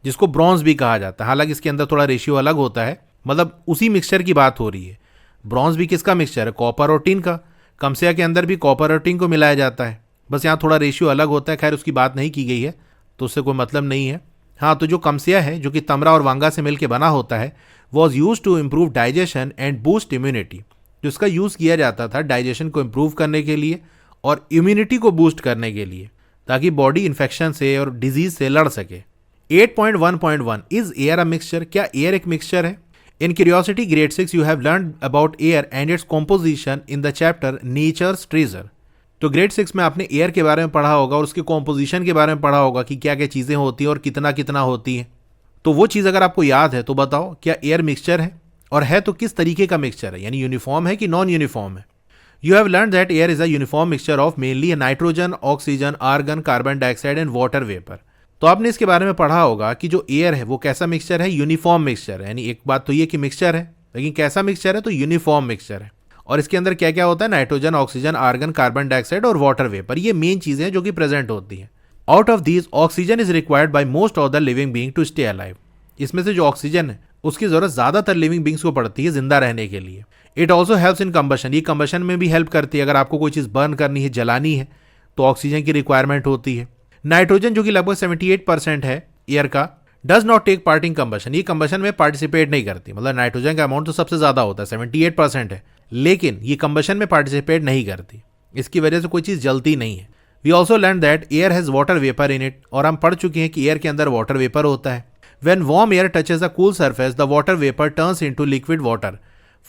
जिसको ब्रॉन्ज भी कहा जाता है। हालांकि इसके अंदर थोड़ा रेशियो अलग होता है, मतलब उसी मिक्सचर की बात हो रही है। ब्रॉन्ज भी किसका मिक्सचर है? कॉपर और टिन का। कमसिया के अंदर भी कॉपर और टिन को मिलाया जाता है, बस यहाँ थोड़ा रेशियो अलग होता है। खैर, उसकी बात नहीं की गई है तो उससे कोई मतलब नहीं है। हाँ, तो जो कमसिया है, जो कि तमरा और वांगा से मिलकर बना होता है, was use to improve digestion and boost immunity. जिसका यूज किया जाता था डाइजेशन को इम्प्रूव करने के लिए और इम्यूनिटी को बूस्ट करने के लिए, ताकि बॉडी इन्फेक्शन से और डिजीज से लड़ सके। 8.1.1 इज एयर अ मिक्सचर? क्या एयर एक मिक्सचर है? In Curiosity grade 6 you have learn about air and its composition in the chapter nature's treasure. तो ग्रेड 6 में आपने एयर के बारे में पढ़ा होगा और उसके कॉम्पोजिशन के बारे में पढ़ा होगा कि क्या क्या चीज़ें होती हैं और कितना कितना होती हैं। तो वो चीज़ अगर आपको याद है तो बताओ, क्या एयर मिक्सचर है, और है तो किस तरीके का मिक्सचर है, यानी यूनिफॉर्म है कि नॉन यूनिफॉर्म है। You have learn that air is a uniform mixture of mainly nitrogen, oxygen, argon, carbon dioxide and water vapour. तो आपने इसके बारे में पढ़ा होगा कि जो एयर है वो कैसा मिक्सचर है, यूनिफॉर्म मिक्सचर है। यानी एक बात तो ये कि मिक्सचर है, लेकिन कैसा मिक्सचर है, तो यूनिफॉर्म मिक्सचर है। और इसके अंदर क्या क्या होता है, nitrogen, oxygen, argon, carbon dioxide और वाटर वेपर, ये मेन चीजें हैं जो कि प्रेजेंट होती हैं। Out of these oxygen is required by most of the living being to stay alive. इसमें से जो ऑक्सीजन है उसकी जरूरत ज्यादातर लिविंग बींग्स को पड़ती है जिंदा रहने के लिए। It also helps in combustion, ये कंबशन में भी हेल्प करती है। अगर आपको कोई चीज बर्न करनी है, जलानी है, तो ऑक्सीजन की रिक्वायरमेंट होती है। नाइट्रोजन जो कि लगभग 78% है एयर का, does not take part in combustion, ये कंबशन में पार्टिसिपेट नहीं करती। मतलब नाइट्रोजन का अमाउंट तो सबसे ज्यादा होता है, 78% है, लेकिन ये कंबशन में पार्टिसिपेट नहीं करती। इसकी वजह से कोई चीज जलती नहीं है। We also learn that air has water vapour in it, और हम पढ़ चुके हैं कि एयर के अंदर वाटर वेपर होता है। When warm air touches a cool surface, the water vapor turns into liquid water,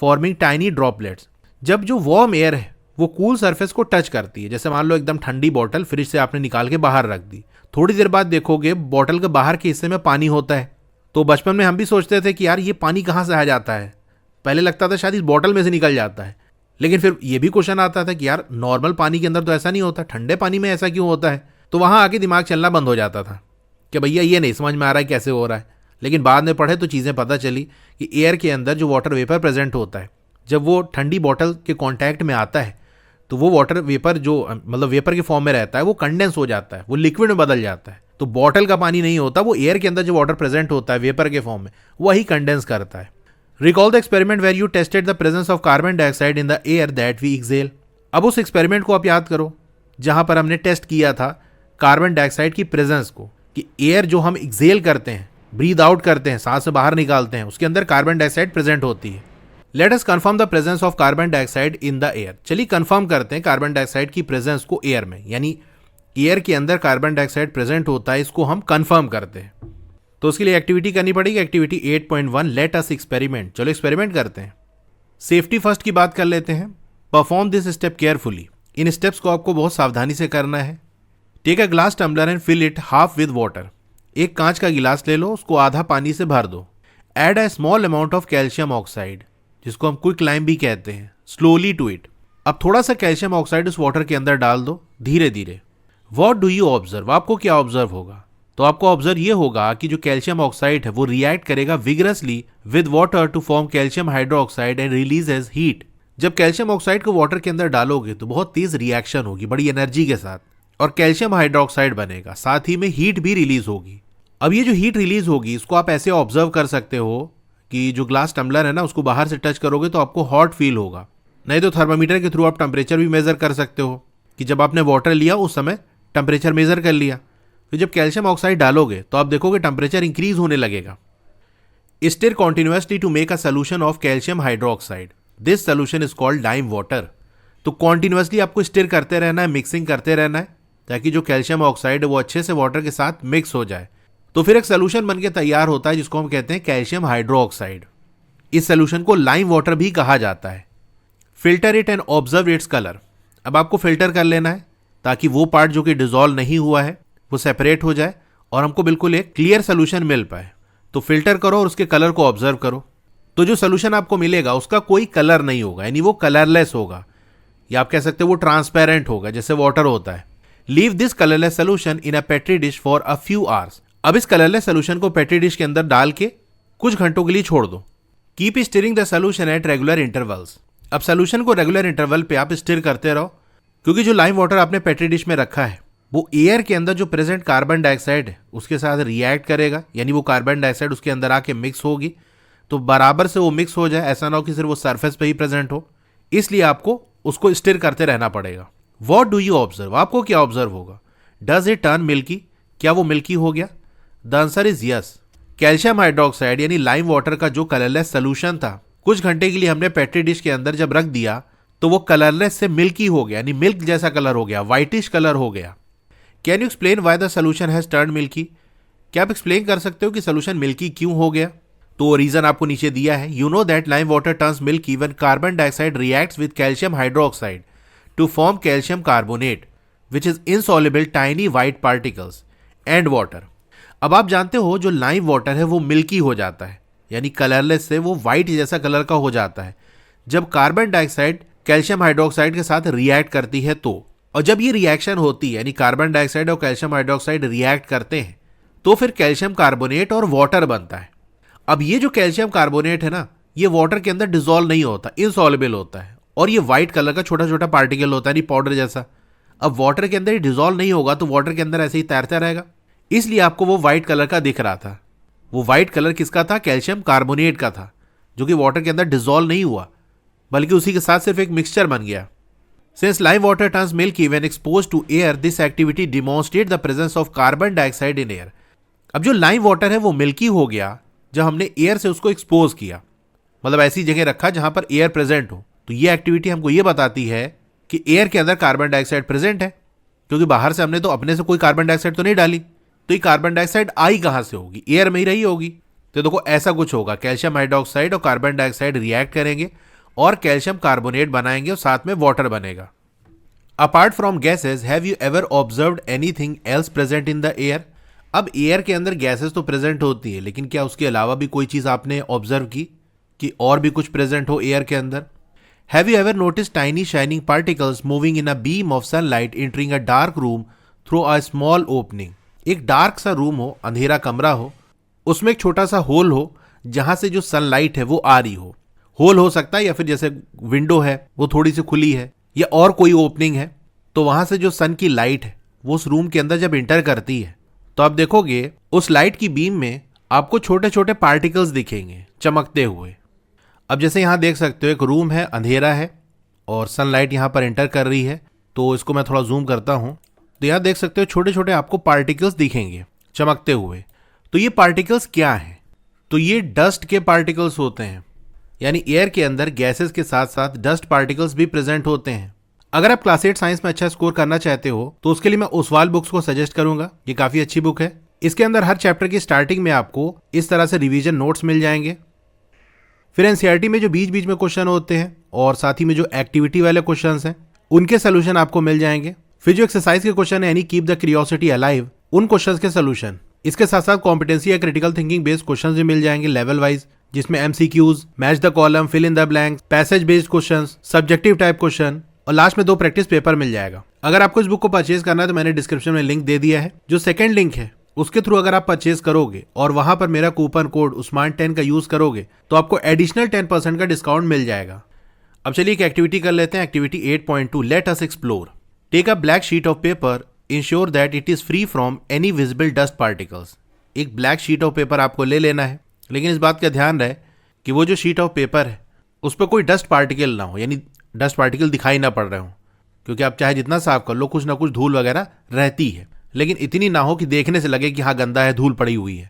forming tiny droplets. जब जो वार्म एयर है वो कूल सरफेस को टच करती है, जैसे मान लो एकदम ठंडी बॉटल फ्रिज से आपने निकाल के बाहर रख दी, थोड़ी देर बाद देखोगे बॉटल के बाहर के हिस्से में पानी होता है। तो बचपन में हम भी सोचते थे कि यार ये पानी कहाँ से आ जाता है, पहले लगता था शायद इस बॉटल में से निकल जाता है, लेकिन फिर ये भी क्वेश्चन आता था कि यार नॉर्मल पानी के अंदर तो ऐसा नहीं होता, ठंडे पानी में ऐसा क्यों होता है। तो वहाँ आके दिमाग चलना बंद हो जाता था कि भैया ये नहीं समझ में आ रहा है कैसे हो रहा है। लेकिन बाद में पढ़े तो चीज़ें पता चली कि एयर के अंदर जो वाटर वेपर प्रेजेंट होता है, जब वो ठंडी बॉटल के कांटेक्ट में आता है तो वो वाटर वेपर जो मतलब वेपर के फॉर्म में रहता है वो कंडेंस हो जाता है, वो लिक्विड में बदल जाता है। तो बॉटल का पानी नहीं होता, वो एयर के अंदर जो वाटर प्रेजेंट होता है वेपर के फॉर्म में वही कंडेंस करता है। Recall the experiment where you tested the presence of carbon dioxide in the air that we exhale. अब उस एक्सपेरिमेंट को आप याद करो जहां पर हमने टेस्ट किया था कार्बन डाइऑक्साइड की प्रेजेंस को, कि एयर जो हम एक्सेल करते हैं, ब्रीद आउट करते हैं, सांस से बाहर निकालते हैं, उसके अंदर कार्बन डाइऑक्साइड प्रेजेंट होती है। Let us confirm the presence of carbon dioxide in the air. चलिए कंफर्म करते हैं कार्बन डाइऑक्साइड की प्रेजेंस को एयर में, यानी एयर के अंदर कार्बन डाइऑक्साइड प्रेजेंट होता है, इसको हम कंफर्म करते हैं। तो उसके लिए एक्टिविटी करनी पड़ेगी, एक्टिविटी 8.1 लेट अस एक्सपेरिमेंट। चलो एक्सपेरिमेंट करते हैं। सेफ्टी फर्स्ट की बात कर लेते हैं। Perform this step carefully. इन स्टेप्स को आपको बहुत सावधानी से करना है। Take a glass tumbler and fill it half with water. एक कांच का गिलास ले लो, उसको आधा पानी से भर दो। Add a small amount of calcium oxide, जिसको हम क्विक लाइम भी कहते हैं, स्लोली टू इट। अब थोड़ा सा कैल्शियम ऑक्साइड उस वाटर के अंदर डाल दो धीरे धीरे। व्हाट डू यू ऑब्जर्व, आपको क्या ऑब्जर्व होगा? तो आपको ऑब्जर्व ये होगा कि जो कैल्शियम ऑक्साइड है वो रिएक्ट करेगा vigorously with water to form calcium hydroxide and releases heat. जब कैल्शियम ऑक्साइड को वाटर के अंदर डालोगे तो बहुत तेज रिएक्शन होगी, बड़ी एनर्जी के साथ, और कैल्शियम हाइड्रोक्साइड बनेगा, साथ ही में हीट भी रिलीज होगी। अब ये जो हीट रिलीज होगी इसको आप ऐसे ऑब्जर्व कर सकते हो कि जो ग्लास टम्बलर है ना उसको बाहर से टच करोगे तो आपको हॉट फील होगा। नहीं तो थर्मामीटर के थ्रू आप टेम्परेचर भी मेजर कर सकते हो कि जब आपने वाटर लिया उस समय टेम्परेचर मेजर कर लिया। फिर जब कैल्शियम ऑक्साइड डालोगे तो आप देखोगे टेम्परेचर इंक्रीज होने लगेगा। Stir continuously to make a solution of calcium hydroxide. This solution is called lime water. तो कॉन्टिन्यूसली आपको स्टिर करते रहना है, मिक्सिंग करते रहना है, ताकि जो कैल्शियम ऑक्साइड है वो अच्छे से वाटर के साथ मिक्स हो जाए। तो फिर एक सोल्यूशन बनके तैयार होता है जिसको हम कहते हैं कैल्शियम हाइड्रोक्साइड। इस सोल्यूशन को लाइम वाटर भी कहा जाता है। Filter it and observe its colour. अब आपको फिल्टर कर लेना है ताकि वो पार्ट जो कि डिजोल्व नहीं हुआ है वो सेपरेट हो जाए और हमको बिल्कुल एक क्लियर सोल्यूशन मिल पाए। तो फिल्टर करो और उसके कलर को ऑब्जर्व करो। तो जो सोल्यूशन आपको मिलेगा उसका कोई कलर नहीं होगा, यानी वो कलरलेस होगा, या आप कह सकते हो वो ट्रांसपेरेंट होगा जैसे वाटर होता है। Leave this colourless solution in a petri dish for a few hours. अब इस कलरलेस सोल्यूशन को पेट्री डिश के अंदर डाल के कुछ घंटों के लिए छोड़ दो। Keep stirring the solution at regular intervals. अब सोल्यूशन को रेगुलर इंटरवल पे आप स्टिर करते रहो, क्योंकि जो लाइम वाटर आपने पेट्री डिश में रखा है वो एयर के अंदर जो प्रेजेंट कार्बन डाइऑक्साइड है उसके साथ रिएक्ट करेगा, यानी वो कार्बन डाइऑक्साइड उसके अंदर आके मिक्स होगी। तो बराबर से वो मिक्स हो जाए, ऐसा ना हो कि सिर्फ वो सरफेस पे ही प्रेजेंट हो, इसलिए आपको उसको स्टिर करते रहना पड़ेगा। व्हाट डू यू ऑब्जर्व, आपको क्या ऑब्जर्व होगा? डज इट टर्न मिल्की, क्या वो मिल्की हो गया? The answer is yes. Calcium hydroxide यानी लाइम वाटर का जो कलरलेस सोल्यूशन था, कुछ घंटे के लिए हमने पेट्री डिश के अंदर जब रख दिया तो वो कलरलेस से मिल्की हो गया, यानी मिल्क जैसा कलर हो गया, व्हाइटिश कलर हो गया। Can you explain why the solution has turn milky? क्या आप एक्सप्लेन कर सकते हो कि सोल्यूशन मिल्की क्यों हो गया? तो रीजन आपको नीचे दिया है। You know that lime water turns milky when carbon dioxide reacts with calcium hydroxide to form calcium carbonate which is insoluble tiny white particles and water। अब आप जानते हो जो लाइम वाटर है वो मिल्की हो जाता है, यानी कलरलेस से वो व्हाइट जैसा कलर का हो जाता है जब कार्बन डाइऑक्साइड कैल्शियम हाइड्रोक्साइड के साथ रिएक्ट करती है तो। और जब ये रिएक्शन होती है यानी कार्बन डाइऑक्साइड और कैल्शियम हाइड्रोक्साइड रिएक्ट करते हैं तो फिर कैल्शियम कार्बोनेट और वाटर बनता है। अब ये जो कैल्शियम कार्बोनेट है ना, ये वाटर के अंदर डिसॉल्व नहीं होता, इनसॉल्युबल होता है और ये व्हाइट कलर का छोटा छोटा पार्टिकल होता है, नहीं पाउडर जैसा। अब वाटर के अंदर डिसॉल्व नहीं होगा तो वाटर के अंदर ऐसे ही तैरता रहेगा, इसलिए आपको वो व्हाइट कलर का दिख रहा था। वो व्हाइट कलर किसका था? कैल्शियम कार्बोनेट का था, जो कि वाटर के अंदर डिसॉल्व नहीं हुआ बल्कि उसी के साथ सिर्फ एक मिक्सचर बन गया। Since lime water turns milky when exposed to air, this activity demonstrates the presence of carbon dioxide in air। अब जो लाइम वाटर है वो मिल्की हो गया जब हमने एयर से उसको एक्सपोज किया, मतलब ऐसी जगह रखा जहां पर एयर प्रेजेंट हो। तो ये एक्टिविटी हमको ये बताती है कि एयर के अंदर कार्बन डाइऑक्साइड प्रेजेंट है, क्योंकि बाहर से हमने तो अपने से कोई कार्बन डाइऑक्साइड तो नहीं डाली, तो ये कार्बन डाइऑक्साइड आई कहां से होगी? एयर में ही रही होगी। तो देखो ऐसा कुछ होगा, कैल्शियम हाइड्रोक्साइड और कार्बन डाइऑक्साइड रिएक्ट करेंगे और कैल्शियम कार्बोनेट बनाएंगे और साथ में वाटर बनेगा। Apart from gases, have you ever observed anything else present in the air? अब एयर के अंदर गैसेज तो प्रेजेंट होती है, लेकिन क्या उसके अलावा भी कोई चीज आपने ऑब्जर्व की कि और भी कुछ प्रेजेंट हो एयर के अंदर? Have you ever notice tiny shining particles moving in a beam of sunlight entering a dark room through a small opening? एक डार्क सा रूम हो, अंधेरा कमरा हो, उसमें एक छोटा सा होल हो जहां से जो सनलाइट है वो आ रही हो। होल हो सकता है या फिर जैसे विंडो है वो थोड़ी सी खुली है या और कोई ओपनिंग है, तो वहां से जो सन की लाइट है वो उस रूम के अंदर जब इंटर करती है तो आप देखोगे उस लाइट की बीम में आपको छोटे छोटे पार्टिकल्स दिखेंगे चमकते हुए। अब जैसे यहां देख सकते हो एक रूम है, अंधेरा है और सनलाइट यहां पर एंटर कर रही है, तो इसको मैं थोड़ा जूम करता हूं तो यहां देख सकते हो छोटे छोटे आपको पार्टिकल्स दिखेंगे चमकते हुए। तो ये पार्टिकल्स क्या हैं? तो ये डस्ट के पार्टिकल्स होते हैं, यानी एयर के अंदर गैसेस के साथ साथ डस्ट पार्टिकल्स भी प्रेजेंट होते हैं। अगर आप क्लास 8 साइंस में अच्छा स्कोर करना चाहते हो तो उसके लिए मैं ओसवाल बुक्स को सजेस्ट करूंगा। ये काफी अच्छी बुक है। इसके अंदर हर चैप्टर की स्टार्टिंग में आपको इस तरह से रिवीजन नोट्स मिल जाएंगे। फिर एनसीईआरटी में जो बीच बीच में क्वेश्चन होते हैं और साथ ही में जो एक्टिविटी वाले क्वेश्चन हैं उनके सोल्यूशन आपको मिल जाएंगे। फिर जो एक्सरसाइज के क्वेश्चन है यानी कीप द क्यूरियोसिटी अलाइव, उन क्वेश्चन के सोल्यूशन। इसके साथ साथ कॉम्पिटेंसी या क्रिटिकल थिंकिंग बेस्ड क्वेश्चन भी मिल जाएंगे लेवल वाइज, जिसमें MCQs, match the column, fill in the blank, passage based questions, subjective type question और लास्ट में 2 प्रैक्टिस पेपर मिल जाएगा। अगर आपको इस बुक को परचेज करना है तो मैंने डिस्क्रिप्शन में लिंक दे दिया है। जो सेकंड लिंक है उसके थ्रू अगर आप परचेज करोगे और वहां पर मेरा कूपन कोड उस्मान10 का यूज करोगे तो आपको एडिशनल 10% का डिस्काउंट मिल जाएगा। अब चलिए एक एक्टिविटी कर लेते हैं। Activity 8.2, let us explore. Take a black sheet of paper, ensure that it is free from any visible dust particles. एक ब्लैक शीट ऑफ पेपर आपको ले लेना है, लेकिन इस बात का ध्यान रहे कि वो जो शीट ऑफ पेपर है उस पर कोई डस्ट पार्टिकल ना हो, यानी डस्ट पार्टिकल दिखाई ना पड़ रहे हो, क्योंकि आप चाहे जितना साफ कर लो कुछ ना कुछ धूल वगैरह रहती है, लेकिन इतनी ना हो कि देखने से लगे कि हाँ गंदा है, धूल पड़ी हुई है।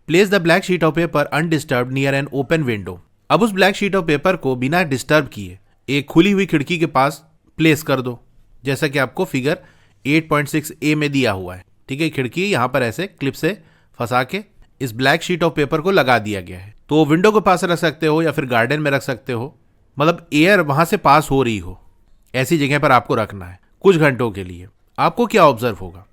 Place the black sheet of paper undisturb near an open window. अब उस ब्लैक शीट ऑफ पेपर को बिना डिस्टर्ब किए एक खुली हुई खिड़की के पास प्लेस कर दो, जैसा कि आपको फिगर 8.6a में दिया हुआ है। ठीक है, खिड़की यहाँ पर ऐसे क्लिप से फंसा के इस ब्लैक शीट ऑफ पेपर को लगा दिया गया है। तो विंडो के पास रख सकते हो या फिर गार्डन में रख सकते हो, मतलब एयर वहां से पास हो रही हो ऐसी जगह पर आपको रखना है कुछ घंटों के लिए। आपको क्या ऑब्जर्व होगा?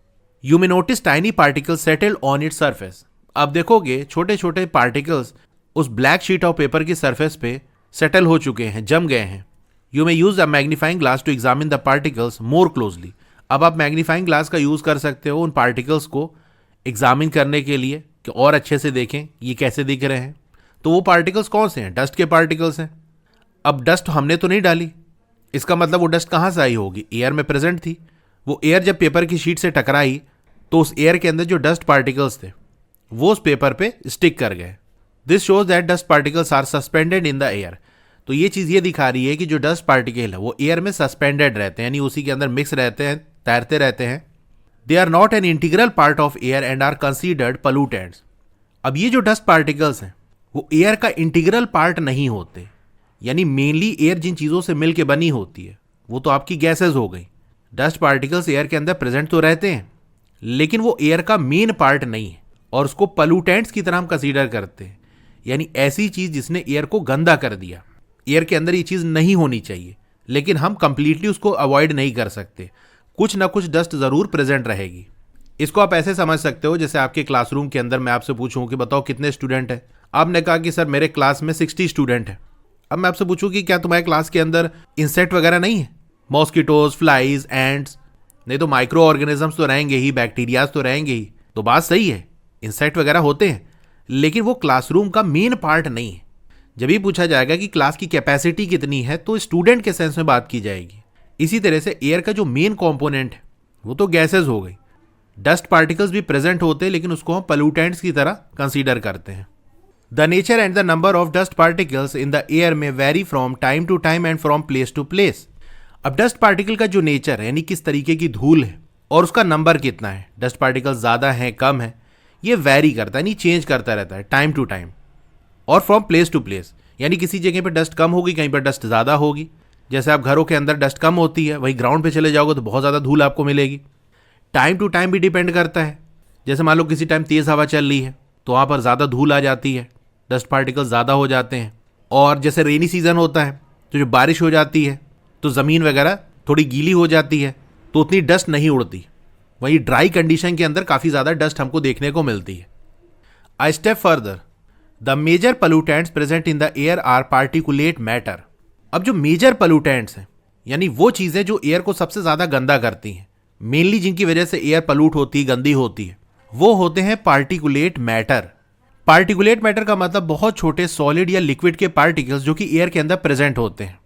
You may notice tiny particles settled on its surface. अब देखोगे छोटे छोटे पार्टिकल्स उस ब्लैक शीट ऑफ पेपर की सरफेस पे सेटल हो चुके हैं, जम गए हैं। You may use a magnifying glass to examine the particles more closely. अब आप मैग्नीफाइंग ग्लास का यूज कर सकते हो उन पार्टिकल्स को एग्जामिन करने के लिए कि और अच्छे से देखें ये कैसे दिख रहे हैं। तो वो पार्टिकल्स कौन से हैं? डस्ट के पार्टिकल्स हैं। अब डस्ट हमने तो नहीं डाली, इसका मतलब वो डस्ट कहाँ से आई होगी? एयर में प्रेजेंट थी। वो एयर जब पेपर की शीट से टकराई तो उस एयर के अंदर जो डस्ट पार्टिकल्स थे वो उस पेपर पे स्टिक कर गए। This shows that dust particles are suspended in the air. तो ये चीज़ ये दिखा रही है कि जो डस्ट पार्टिकल है वो एयर में सस्पेंडेड रहते हैं, यानी उसी के अंदर मिक्स रहते हैं, तैरते रहते हैं। They are not an integral part of air and are considered pollutants. अब ये जो डस्ट पार्टिकल्स हैं वो एयर का इंटीग्रल पार्ट नहीं होते, यानी मेनली एयर जिन चीज़ों से मिल के बनी होती है वो तो आपकी गैसेज हो गई। डस्ट पार्टिकल्स एयर के अंदर प्रेजेंट तो रहते हैं लेकिन वो एयर का मेन पार्ट नहीं है और उसको पोल्यूटेंट्स की तरह हम कंसीडर करते हैं, यानी ऐसी चीज़ जिसने एयर को गंदा कर दिया। एयर के अंदर ये चीज़ नहीं होनी चाहिए, लेकिन हम कंप्लीटली उसको अवॉइड नहीं कर सकते, कुछ ना कुछ डस्ट ज़रूर प्रेजेंट रहेगी। इसको आप ऐसे समझ सकते हो जैसे आपके क्लासरूम के अंदर मैं आपसे पूछूं कि बताओ कितने स्टूडेंट हैं। आपने कहा कि सर मेरे क्लास में 60 स्टूडेंट हैं। अब मैं आपसे पूछूं कि क्या तुम्हारे क्लास के अंदर इंसेक्ट वगैरह नहीं है, मॉस्किटोज, फ्लाइज, एंड्स? नहीं तो माइक्रो ऑर्गेनिजम्स तो रहेंगे ही, बैक्टीरियाज तो रहेंगे ही। तो बात सही है, इंसेक्ट वगैरह होते हैं, लेकिन वो क्लासरूम का मेन पार्ट नहीं है। जब ये पूछा जाएगा कि क्लास की कैपेसिटी कितनी है तो स्टूडेंट के सेंस में बात की जाएगी। इसी तरह से एयर का जो मेन कंपोनेंट है वो तो गैसेज हो गई। डस्ट पार्टिकल्स भी प्रेजेंट होते हैं, लेकिन उसको हम पोल्यूटेंट्स की तरह कंसीडर करते हैं। The nature and the number of dust particles in the air में vary from time to time and from place to place. अब डस्ट पार्टिकल का जो नेचर है, यानी किस तरीके की धूल है और उसका नंबर कितना है, डस्ट पार्टिकल ज़्यादा है कम है, ये वेरी करता है, यानी चेंज करता रहता है टाइम टू टाइम और फ्रॉम प्लेस टू प्लेस। यानी किसी जगह पर डस्ट कम होगी, कहीं पर डस्ट ज़्यादा होगी। जैसे आप घरों के अंदर डस्ट कम होती है, वही ग्राउंड पे चले जाओगे तो बहुत ज़्यादा धूल आपको मिलेगी। टाइम टू टाइम भी डिपेंड करता है। जैसे मान लो किसी टाइम तेज़ हवा चल रही है तो वहाँ पर ज़्यादा धूल आ जाती है, डस्ट पार्टिकल ज़्यादा हो जाते हैं। और जैसे रेनी सीज़न होता है तो जो बारिश हो जाती है तो ज़मीन वगैरह थोड़ी गीली हो जाती है, तो उतनी डस्ट नहीं उड़ती। वहीं ड्राई कंडीशन के अंदर काफ़ी ज़्यादा डस्ट हमको देखने को मिलती है। I step further, the major pollutants present in the air are particulate matter. अब जो मेजर पोल्यूटेंट्स हैं, यानी वो चीज़ें जो एयर को सबसे ज़्यादा गंदा करती हैं, मेनली जिनकी वजह से एयर पलूट होती है, गंदी होती है, वो होते हैं पार्टिकुलेट मैटर। पार्टिकुलेट मैटर का मतलब बहुत छोटे सॉलिड या लिक्विड के पार्टिकल्स जो कि एयर के अंदर प्रेजेंट होते हैं।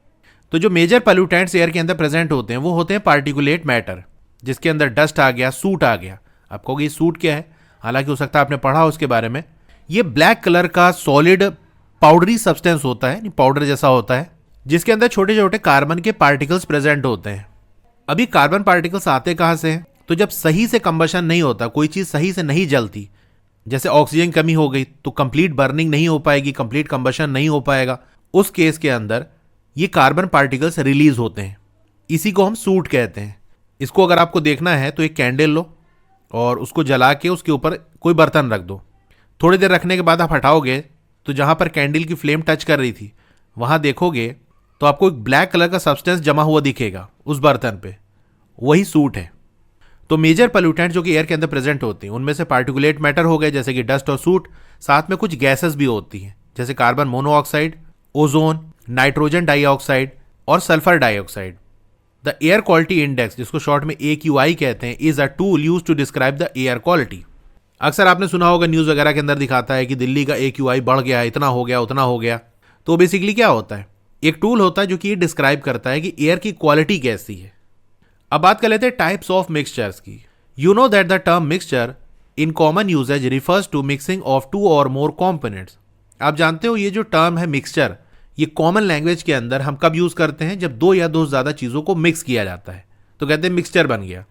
तो जो मेजर पोल्यूटेंट्स एयर के अंदर प्रेजेंट होते हैं वो होते हैं पार्टिकुलेट मैटर, जिसके अंदर डस्ट आ गया, सूट आ गया। आप कहोगे ये सूट क्या है, हालांकि हो सकता है आपने पढ़ा उसके बारे में। ये ब्लैक कलर का सॉलिड पाउडरी सब्सटेंस होता है, पाउडर जैसा होता है, जिसके अंदर छोटे छोटे कार्बन के पार्टिकल्स प्रेजेंट होते हैं। अभी कार्बन पार्टिकल्स आते कहाँ से हैं? तो जब सही से कंबशन नहीं होता, कोई चीज़ सही से नहीं जलती, जैसे ऑक्सीजन कमी हो गई तो कंप्लीट बर्निंग नहीं हो पाएगी, कंप्लीट कंबशन नहीं हो पाएगा, उस केस के अंदर ये कार्बन पार्टिकल्स रिलीज होते हैं। इसी को हम सूट कहते हैं। इसको अगर आपको देखना है तो एक कैंडल लो और उसको जला के उसके ऊपर कोई बर्तन रख दो। थोड़ी देर रखने के बाद आप हटाओगे तो जहाँ पर कैंडल की फ्लेम टच कर रही थी वहाँ देखोगे तो आपको एक ब्लैक कलर का सब्सटेंस जमा हुआ दिखेगा उस बर्तन पे, वही सूट है। तो मेजर पोल्यूटेंट जो कि एयर के अंदर प्रेजेंट होते हैं उनमें से पार्टिकुलेट मैटर हो गए, जैसे कि डस्ट और सूट। साथ में कुछ गैसेस भी होती हैं, जैसे carbon monoxide, ozone, nitrogen dioxide और sulphur dioxide. The air quality index, जिसको शॉर्ट में AQI कहते हैं, is a tool use to describe the air quality. अक्सर आपने सुना होगा न्यूज़ वगैरह के अंदर दिखाता है कि दिल्ली का AQI बढ़ गया, इतना हो गया, उतना हो गया। तो बेसिकली क्या होता है, एक टूल होता है जो कि ये डिस्क्राइब करता है कि एयर की क्वालिटी कैसी है। अब बात कर लेते हैं टाइप्स ऑफ मिक्सचर्स की। You know that the term mixture in common usage refers to mixing of 2 और मोर कॉम्पोनेंट्स। आप जानते हो ये जो टर्म है मिक्सचर, ये कॉमन लैंग्वेज के अंदर हम कब यूज करते हैं? जब 2 या 2 से ज़्यादा चीज़ों को मिक्स किया जाता है तो कहते हैं मिक्सचर बन गया।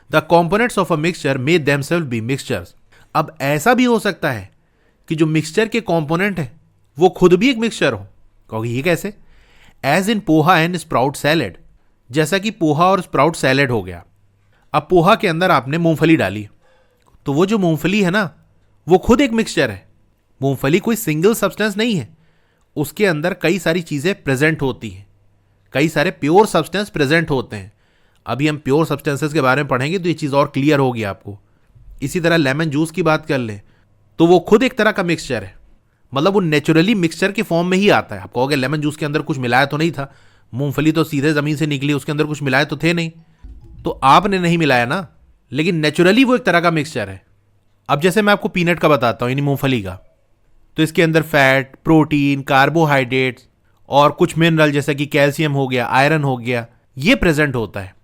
The components of a mixture may themselves be mixtures. अब ऐसा भी हो सकता है कि जो मिक्सचर के कॉम्पोनेंट है वो खुद भी एक मिक्सचर हो। कहोगे ये कैसे? As in poha and sprout salad, जैसा कि पोहा और स्प्राउट सैलेड हो गया। अब पोहा के अंदर आपने मूंगफली डाली तो वो जो मूंगफली है ना वो खुद एक मिक्सचर है। मूंगफली कोई सिंगल सब्सटेंस नहीं है, उसके अंदर कई सारी चीज़ें प्रेजेंट होती हैं, कई सारे प्योर सब्सटेंस प्रेजेंट होते हैं। अभी हम प्योर सब्सटेंसेस के बारे में पढ़ेंगे तो ये चीज़ और क्लियर होगी आपको। इसी तरह लेमन जूस की बात कर लें तो वो खुद एक तरह का मिक्सचर है, मतलब वो नेचुरली मिक्सचर के फॉर्म में ही आता है। आप कहोगे लेमन जूस के अंदर कुछ मिलाया तो नहीं था, मूंगफली तो सीधे ज़मीन से निकली, उसके अंदर कुछ मिलाए तो थे नहीं। तो आपने नहीं मिलाया ना, लेकिन नेचुरली वो एक तरह का मिक्सचर है। अब जैसे मैं आपको पीनट का बताता हूँ, यानी मूंगफली का, तो इसके अंदर फैट, प्रोटीन, कार्बोहाइड्रेट्स और कुछ मिनरल जैसे कि कैल्शियम हो गया, आयरन हो गया, ये प्रेजेंट होता है।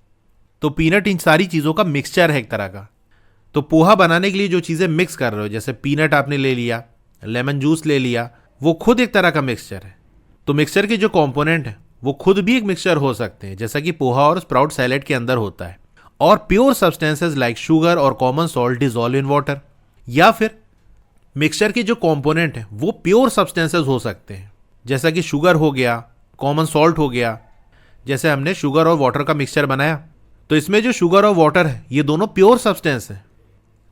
तो पीनट इन सारी चीज़ों का मिक्सचर है एक तरह का। तो पोहा बनाने के लिए जो चीज़ें मिक्स कर रहे हो, जैसे पीनट आपने ले लिया, लेमन जूस ले लिया, वो खुद एक तरह का मिक्सचर है। तो मिक्सचर के जो कंपोनेंट है वो खुद भी एक मिक्सचर हो सकते हैं, जैसा कि पोहा और स्प्राउट सैलेड के अंदर होता है। और प्योर सब्सटेंसेस लाइक शुगर और common salt dissolve in water, या फिर मिक्सचर के जो कंपोनेंट हैं वो प्योर सब्सटेंसेस हो सकते हैं, जैसा कि शुगर हो गया, कॉमन सॉल्ट हो गया। जैसे हमने शुगर और वाटर का मिक्सचर बनाया तो इसमें जो शुगर और वाटर है ये दोनों प्योर सब्सटेंस है।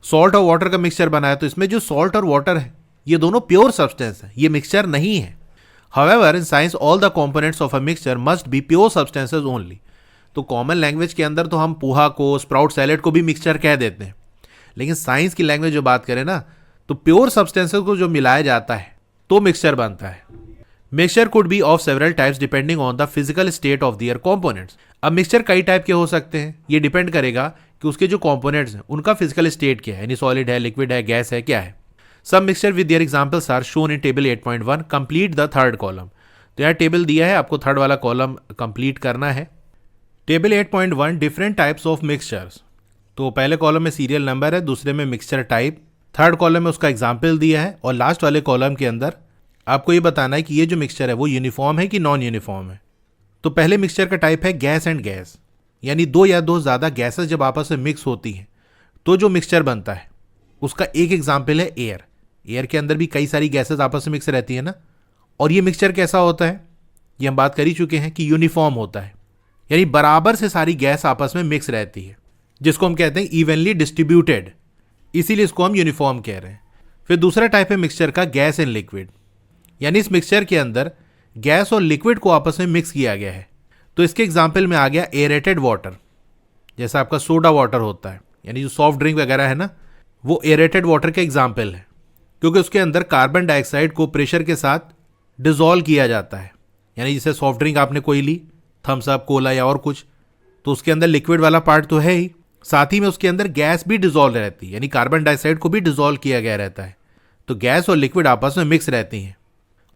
सॉल्ट और वाटर का मिक्सचर बनाया तो इसमें जो सॉल्ट और वाटर है ये दोनों प्योर सब्सटेंस है, ये मिक्सचर नहीं है। However in science all the components of a mixture must be pure substances only. तो कॉमन लैंग्वेज के अंदर तो हम पोहा को, स्प्राउट सैलेड को भी मिक्सचर कह देते हैं, लेकिन साइंस की लैंग्वेज जो बात करें ना, तो प्योर सब्सटेंसेस को जो मिलाया जाता है तो मिक्सचर बनता है। Mixture could be of several types depending on the physical state of their components. अब मिक्सचर कई टाइप के हो सकते हैं, ये डिपेंड करेगा कि उसके जो कंपोनेंट्स हैं उनका फिजिकल स्टेट क्या है, यानी सॉलिड है, लिक्विड है, गैस है, क्या है। सब mixture with their examples are shown in table 8.1। Complete the third column. तो यहाँ टेबल दिया है, आपको थर्ड वाला कॉलम कंप्लीट करना है। Table 8.1 different types of mixtures. तो पहले कॉलम में सीरियल नंबर है, दूसरे में मिक्सचर टाइप, थर्ड कॉलम में उसका एग्जाम्पल दिया है, और लास्ट वाले कॉलम के अंदर आपको ये बताना है कि ये जो मिक्सचर है वो यूनिफॉर्म है कि नॉन यूनिफॉर्म है। तो पहले मिक्सचर का टाइप है गैस एंड गैस, यानी दो या दो ज़्यादा गैसेस जब आपस में मिक्स होती हैं तो जो मिक्सचर बनता है उसका एक एग्जाम्पल है एयर। एयर के अंदर भी कई सारी गैसेस आपस में मिक्स रहती है ना। और ये मिक्सचर कैसा होता है, ये हम बात कर ही चुके हैं कि यूनिफॉर्म होता है, यानी बराबर से सारी गैस आपस में मिक्स रहती है, जिसको हम कहते हैं इवनली डिस्ट्रीब्यूटेड, इसीलिए इसको हम यूनिफॉर्म कह रहे हैं। फिर दूसरा टाइप है मिक्सचर का गैस एंड लिक्विड, यानी इस मिक्सचर के अंदर गैस और लिक्विड को आपस में मिक्स किया गया है। तो इसके एग्जाम्पल में आ गया एरेटेड वाटर, जैसा आपका सोडा वाटर होता है, यानी जो सॉफ्ट ड्रिंक वगैरह है ना, वो एरेटेड वाटर के एग्जाम्पल है, क्योंकि उसके अंदर कार्बन डाइऑक्साइड को प्रेशर के साथ डिजोल्व किया जाता है। यानी जैसे सॉफ्ट ड्रिंक आपने कोई ली, थम्स अप, कोला या और कुछ, तो उसके अंदर लिक्विड वाला पार्ट तो है ही, साथ ही में उसके अंदर गैस भी डिजोल्व रहती है, यानी कार्बन डाइऑक्साइड को भी डिजोल्व किया गया रहता है। तो गैस और लिक्विड आपस में मिक्स रहती हैं।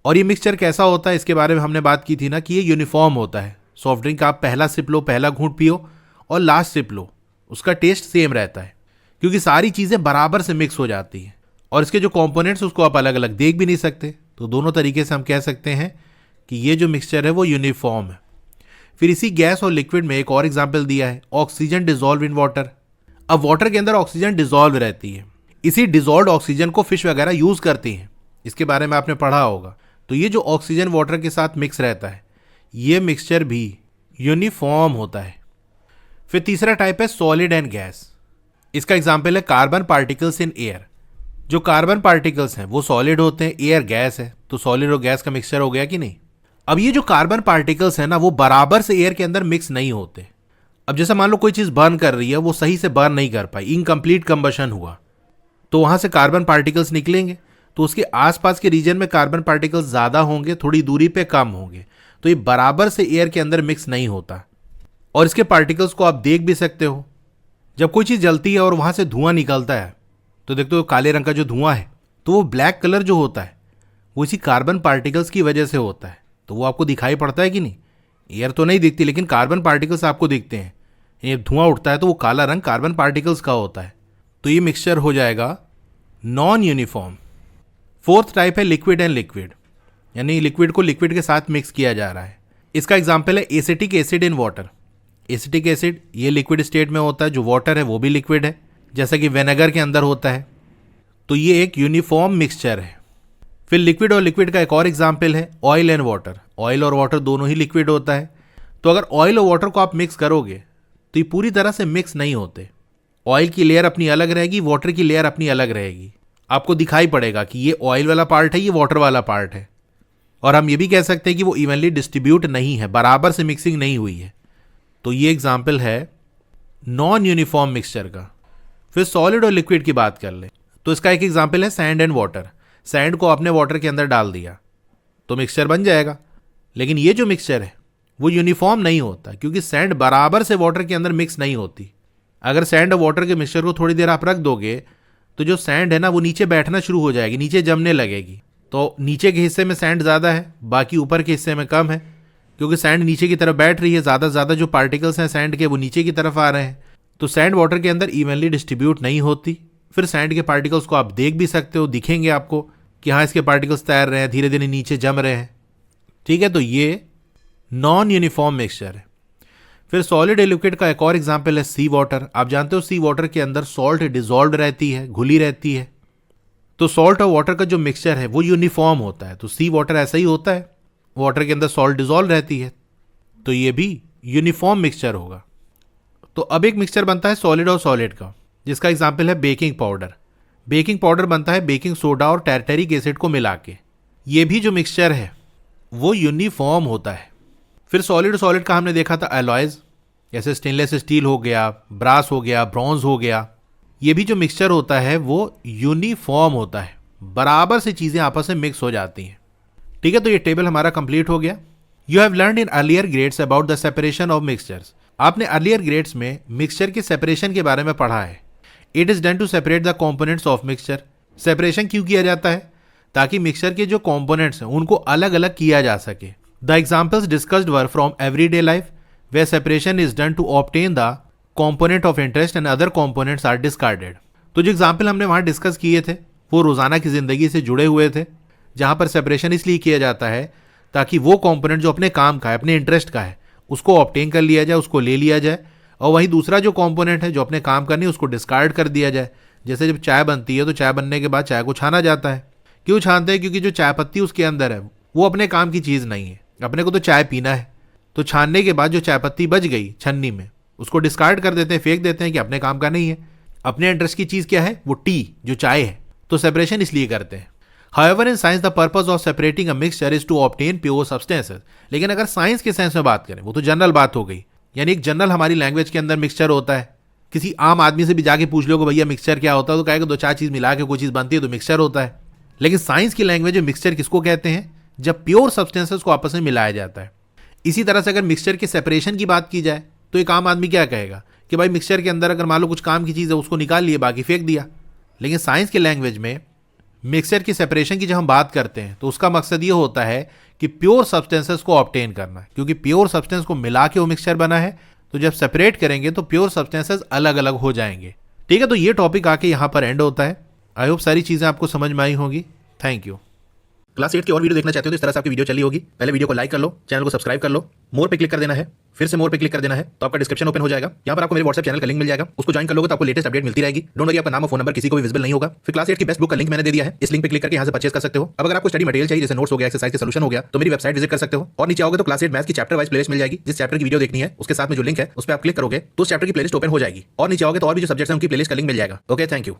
और ये मिक्सचर कैसा होता है, इसके बारे में हमने बात की थी ना कि ये यूनिफॉर्म होता है। सॉफ्ट ड्रिंक आप पहला सिप लो, पहला घूंट पियो और लास्ट सिप लो, उसका टेस्ट सेम रहता है, क्योंकि सारी चीज़ें बराबर से मिक्स हो जाती हैं। और इसके जो कंपोनेंट्स उसको आप अलग अलग देख भी नहीं सकते। तो दोनों तरीके से हम कह सकते हैं कि ये जो मिक्सचर है वो यूनिफॉर्म है। फिर इसी गैस और लिक्विड में एक और एग्जाम्पल दिया है, ऑक्सीजन डिजोल्व इन वाटर। अब वाटर के अंदर ऑक्सीजन डिजोल्व रहती है, इसी डिजोल्व ऑक्सीजन को फिश वगैरह यूज करती हैं, इसके बारे में आपने पढ़ा होगा। तो ये जो ऑक्सीजन वाटर के साथ मिक्स रहता है, ये मिक्सचर भी यूनिफॉर्म होता है। फिर तीसरा टाइप है सॉलिड एंड गैस। इसका एग्जाम्पल है कार्बन पार्टिकल्स इन एयर। जो कार्बन पार्टिकल्स हैं वो सॉलिड होते हैं, एयर गैस है, तो सॉलिड और गैस का मिक्सचर हो गया कि नहीं। अब ये जो कार्बन पार्टिकल्स हैं ना, वो बराबर से एयर के अंदर मिक्स नहीं होते। अब जैसे मान लो कोई चीज़ बर्न कर रही है, वो सही से बर्न नहीं कर पाई, इनकम्प्लीट कंबशन हुआ, तो वहाँ से कार्बन पार्टिकल्स निकलेंगे, तो उसके आसपास के रीजन में कार्बन पार्टिकल्स ज़्यादा होंगे, थोड़ी दूरी पे कम होंगे, तो ये बराबर से एयर के अंदर मिक्स नहीं होता। और इसके पार्टिकल्स को आप देख भी सकते हो। जब कोई चीज़ जलती है और वहाँ से धुआं निकलता है, तो देखते हो काले रंग का जो धुआं है, तो वो ब्लैक कलर जो होता है वो इसी कार्बन पार्टिकल्स की वजह से होता है। तो वो आपको दिखाई पड़ता है कि नहीं, एयर तो नहीं दिखती लेकिन कार्बन पार्टिकल्स आपको दिखते हैं। ये धुआं उठता है तो वो काला रंग कार्बन पार्टिकल्स का होता है। तो ये मिक्सचर हो जाएगा नॉन यूनिफॉर्म। फोर्थ टाइप है लिक्विड एंड लिक्विड, यानी लिक्विड को लिक्विड के साथ मिक्स किया जा रहा है। इसका एग्जाम्पल है acetic acid in water. Acetic acid ये लिक्विड स्टेट में होता है, जो वाटर है वो भी लिक्विड है, जैसा कि विनेगर के अंदर होता है। तो ये एक यूनिफॉर्म मिक्सचर है। फिर लिक्विड और लिक्विड का एक और एग्जाम्पल है ऑयल एंड वाटर। ऑयल और वाटर दोनों ही लिक्विड होता है, तो अगर ऑयल और वाटर को आप मिक्स करोगे तो ये पूरी तरह से मिक्स नहीं होते। ऑयल की लेयर अपनी अलग रहेगी, वाटर की लेयर अपनी अलग रहेगी। आपको दिखाई पड़ेगा कि ये ऑयल वाला पार्ट है, ये वाटर वाला पार्ट है। और हम ये भी कह सकते हैं कि वो इवनली डिस्ट्रीब्यूट नहीं है, बराबर से मिक्सिंग नहीं हुई है। तो ये एग्जाम्पल है नॉन यूनिफॉर्म मिक्सचर का। फिर सॉलिड और लिक्विड की बात कर ले, तो इसका एक एग्जाम्पल है सैंड एंड वाटर। सैंड को आपने वाटर के अंदर डाल दिया तो मिक्सचर बन जाएगा, लेकिन ये जो मिक्सचर है वो यूनिफॉर्म नहीं होता, क्योंकि सैंड बराबर से वाटर के अंदर मिक्स नहीं होती। अगर सैंड और वाटर के मिक्सचर को थोड़ी देर आप रख दोगे तो जो सैंड है ना वो नीचे बैठना शुरू हो जाएगी, नीचे जमने लगेगी। तो नीचे के हिस्से में सैंड ज़्यादा है, बाकी ऊपर के हिस्से में कम है, क्योंकि सैंड नीचे की तरफ बैठ रही है, ज़्यादा से ज़्यादा जो पार्टिकल्स हैं सैंड के वो नीचे की तरफ आ रहे हैं। तो सैंड वाटर के अंदर इवनली डिस्ट्रीब्यूट नहीं होती। फिर सैंड के पार्टिकल्स को आप देख भी सकते हो, दिखेंगे आपको कि हाँ इसके पार्टिकल्स तैर रहे हैं, धीरे धीरे नीचे जम रहे हैं। ठीक है, तो ये नॉन यूनिफॉर्म मिक्सचर है। फिर सॉलिड लिक्विड का एक और एग्जाम्पल है सी वाटर। आप जानते हो सी वाटर के अंदर सॉल्ट डिजॉल्व रहती है, घुली रहती है। तो सॉल्ट और वाटर का जो मिक्सचर है वो यूनिफॉर्म होता है। तो सी वाटर ऐसा ही होता है, वाटर के अंदर सॉल्ट डिजॉल्व रहती है, तो ये भी यूनिफॉर्म मिक्सचर होगा। तो अब एक मिक्सचर बनता है सॉलिड और सॉलिड का, जिसका एग्जाम्पल है बेकिंग पाउडर। बेकिंग पाउडर बनता है बेकिंग सोडा और टैरटेरिक एसिड को मिला के। ये भी जो मिक्सचर है वो यूनिफॉर्म होता है। फिर सॉलिड सॉलिड का हमने देखा था एलॉयज, जैसे स्टेनलेस स्टील हो गया, ब्रास हो गया, ब्रॉन्ज हो गया। ये भी जो मिक्सचर होता है वो यूनिफॉर्म होता है, बराबर से चीज़ें आपस में मिक्स हो जाती हैं। ठीक है, तो ये टेबल हमारा कंप्लीट हो गया। You have learn in earlier grades about the separation of mixtures. आपने अर्लियर ग्रेड्स में मिक्सचर के सेपरेशन के बारे में पढ़ा है। It is done to separate the components of mixture. Separation क्यों किया जाता है? ताकि मिक्सचर के जो कॉम्पोनेंट्स हैं उनको अलग अलग किया जा सके। The examples discussed were from everyday life where separation is done to obtain the component of interest and other components are discarded. तो जो एग्जाम्पल हमने वहां डिस्कस किए थे वो रोजाना की जिंदगी से जुड़े हुए थे, जहां पर सेपरेशन इसलिए किया जाता है ताकि वो कॉम्पोनेंट जो अपने काम का है, अपने इंटरेस्ट का है, उसको ऑब्टेन कर लिया जाए, उसको ले लिया जाए, और वहीं दूसरा जो कॉम्पोनेंट है जो अपने काम का नहीं उसको डिस्कार्ड कर दिया जाए। जैसे जब चाय बनती है तो चाय बनने के बाद चाय को छाना जाता है। क्यों छानते हैं? क्योंकि जो चाय पत्ती उसके अंदर है वो अपने काम की चीज़ नहीं है, अपने को तो चाय पीना है। तो छानने के बाद जो चाय पत्ती बच गई छन्नी में, उसको डिस्कार्ड कर देते हैं, फेंक देते हैं कि अपने काम का नहीं है। अपने इंटरेस्ट की चीज़ क्या है? वो टी, जो चाय है। तो सेपरेशन इसलिए करते हैं। However, in science, the purpose of separating a mixture is to obtain pure substances. लेकिन अगर साइंस के सेंस में बात करें, वो तो जनरल बात हो गई, यानी एक जनरल हमारी लैंग्वेज के अंदर मिक्सचर होता है। किसी आम आदमी से भी जाके पूछ लो कि भैया मिक्सचर क्या होता है, तो कहेगा दो चार चीज मिला के कोई चीज बनती है तो मिक्सचर होता है। लेकिन साइंस की लैंग्वेज में मिक्सचर किसको कहते हैं? जब प्योर सब्सटेंसेस को आपस में मिलाया जाता है। इसी तरह से अगर मिक्सचर के सेपरेशन की बात की जाए तो एक आम आदमी क्या कहेगा कि भाई मिक्सचर के अंदर अगर मान लो कुछ काम की चीज़ है उसको निकाल लिए, बाकी फेंक दिया। लेकिन साइंस की लैंग्वेज में मिक्सचर की सेपरेशन की जब हम बात करते हैं तो उसका मकसद ये होता है कि प्योर सब्सटेंसेस को ऑब्टेन करना, क्योंकि प्योर सब्सटेंस को मिला के वो मिक्सचर बना है। तो जब सेपरेट करेंगे तो प्योर सब्सटेंसेस अलग अलग हो जाएंगे। ठीक है, तो ये टॉपिक आके यहाँ पर एंड होता है। आई होप सारी चीज़ें आपको समझ में आई होंगी। Thank you. क्लास 8 की और वीडियो देखना चाहते हो तो इस तरह से आपकी वीडियो चली होगी। पहले वीडियो को लाइक कर लो, चैनल को सब्सक्राइब कर लो, मोर पे क्लिक कर देना है, फिर से मोर पे क्लिक कर देना है, तो आपका डिस्क्रिप्शन ओपन हो जाएगा। यहाँ पर आपको मेरे व्हाट्सएप चैनल का लिंक मिल जाएगा, उसको ज्वाइन कर लोगे तो आपको लेटेस्ट अपडेट मिलती रहेगी। डोंट वरी, आपका नाम और फोन नंबर किसी को भी विजिबल नहीं होगा। फिर क्लास 8 की बेस्ट बुक का लिंक मैंने दे दिया है, इस लिंक पे क्लिक करके यहाँ से परचेज कर सकते हो। अब अगर आपको स्टडी मटेरियल चाहिए, जैसे नोट्स हो गया, एक्सरसाइज के सॉल्यूशन हो गया, तो मेरी वेबसाइट विजिट कर सकते हो। और नीचे आओगे तो क्लास 8 मैथ्स की चैप्टर वाइज प्लेलिस्ट मिल जाएगी। जिस चैप्टर की वीडियो देखनी है उसके साथ में जो लिंक है उस पर आप क्लिक करोगे तो उस चैप्टर की प्लेलिस्ट ओपन हो जाएगी। और नीचे आओगे तो और भी जो सब्जेक्ट्स हैं उनकी प्लेलिस्ट का लिंक मिल जाएगा। Okay, thank you.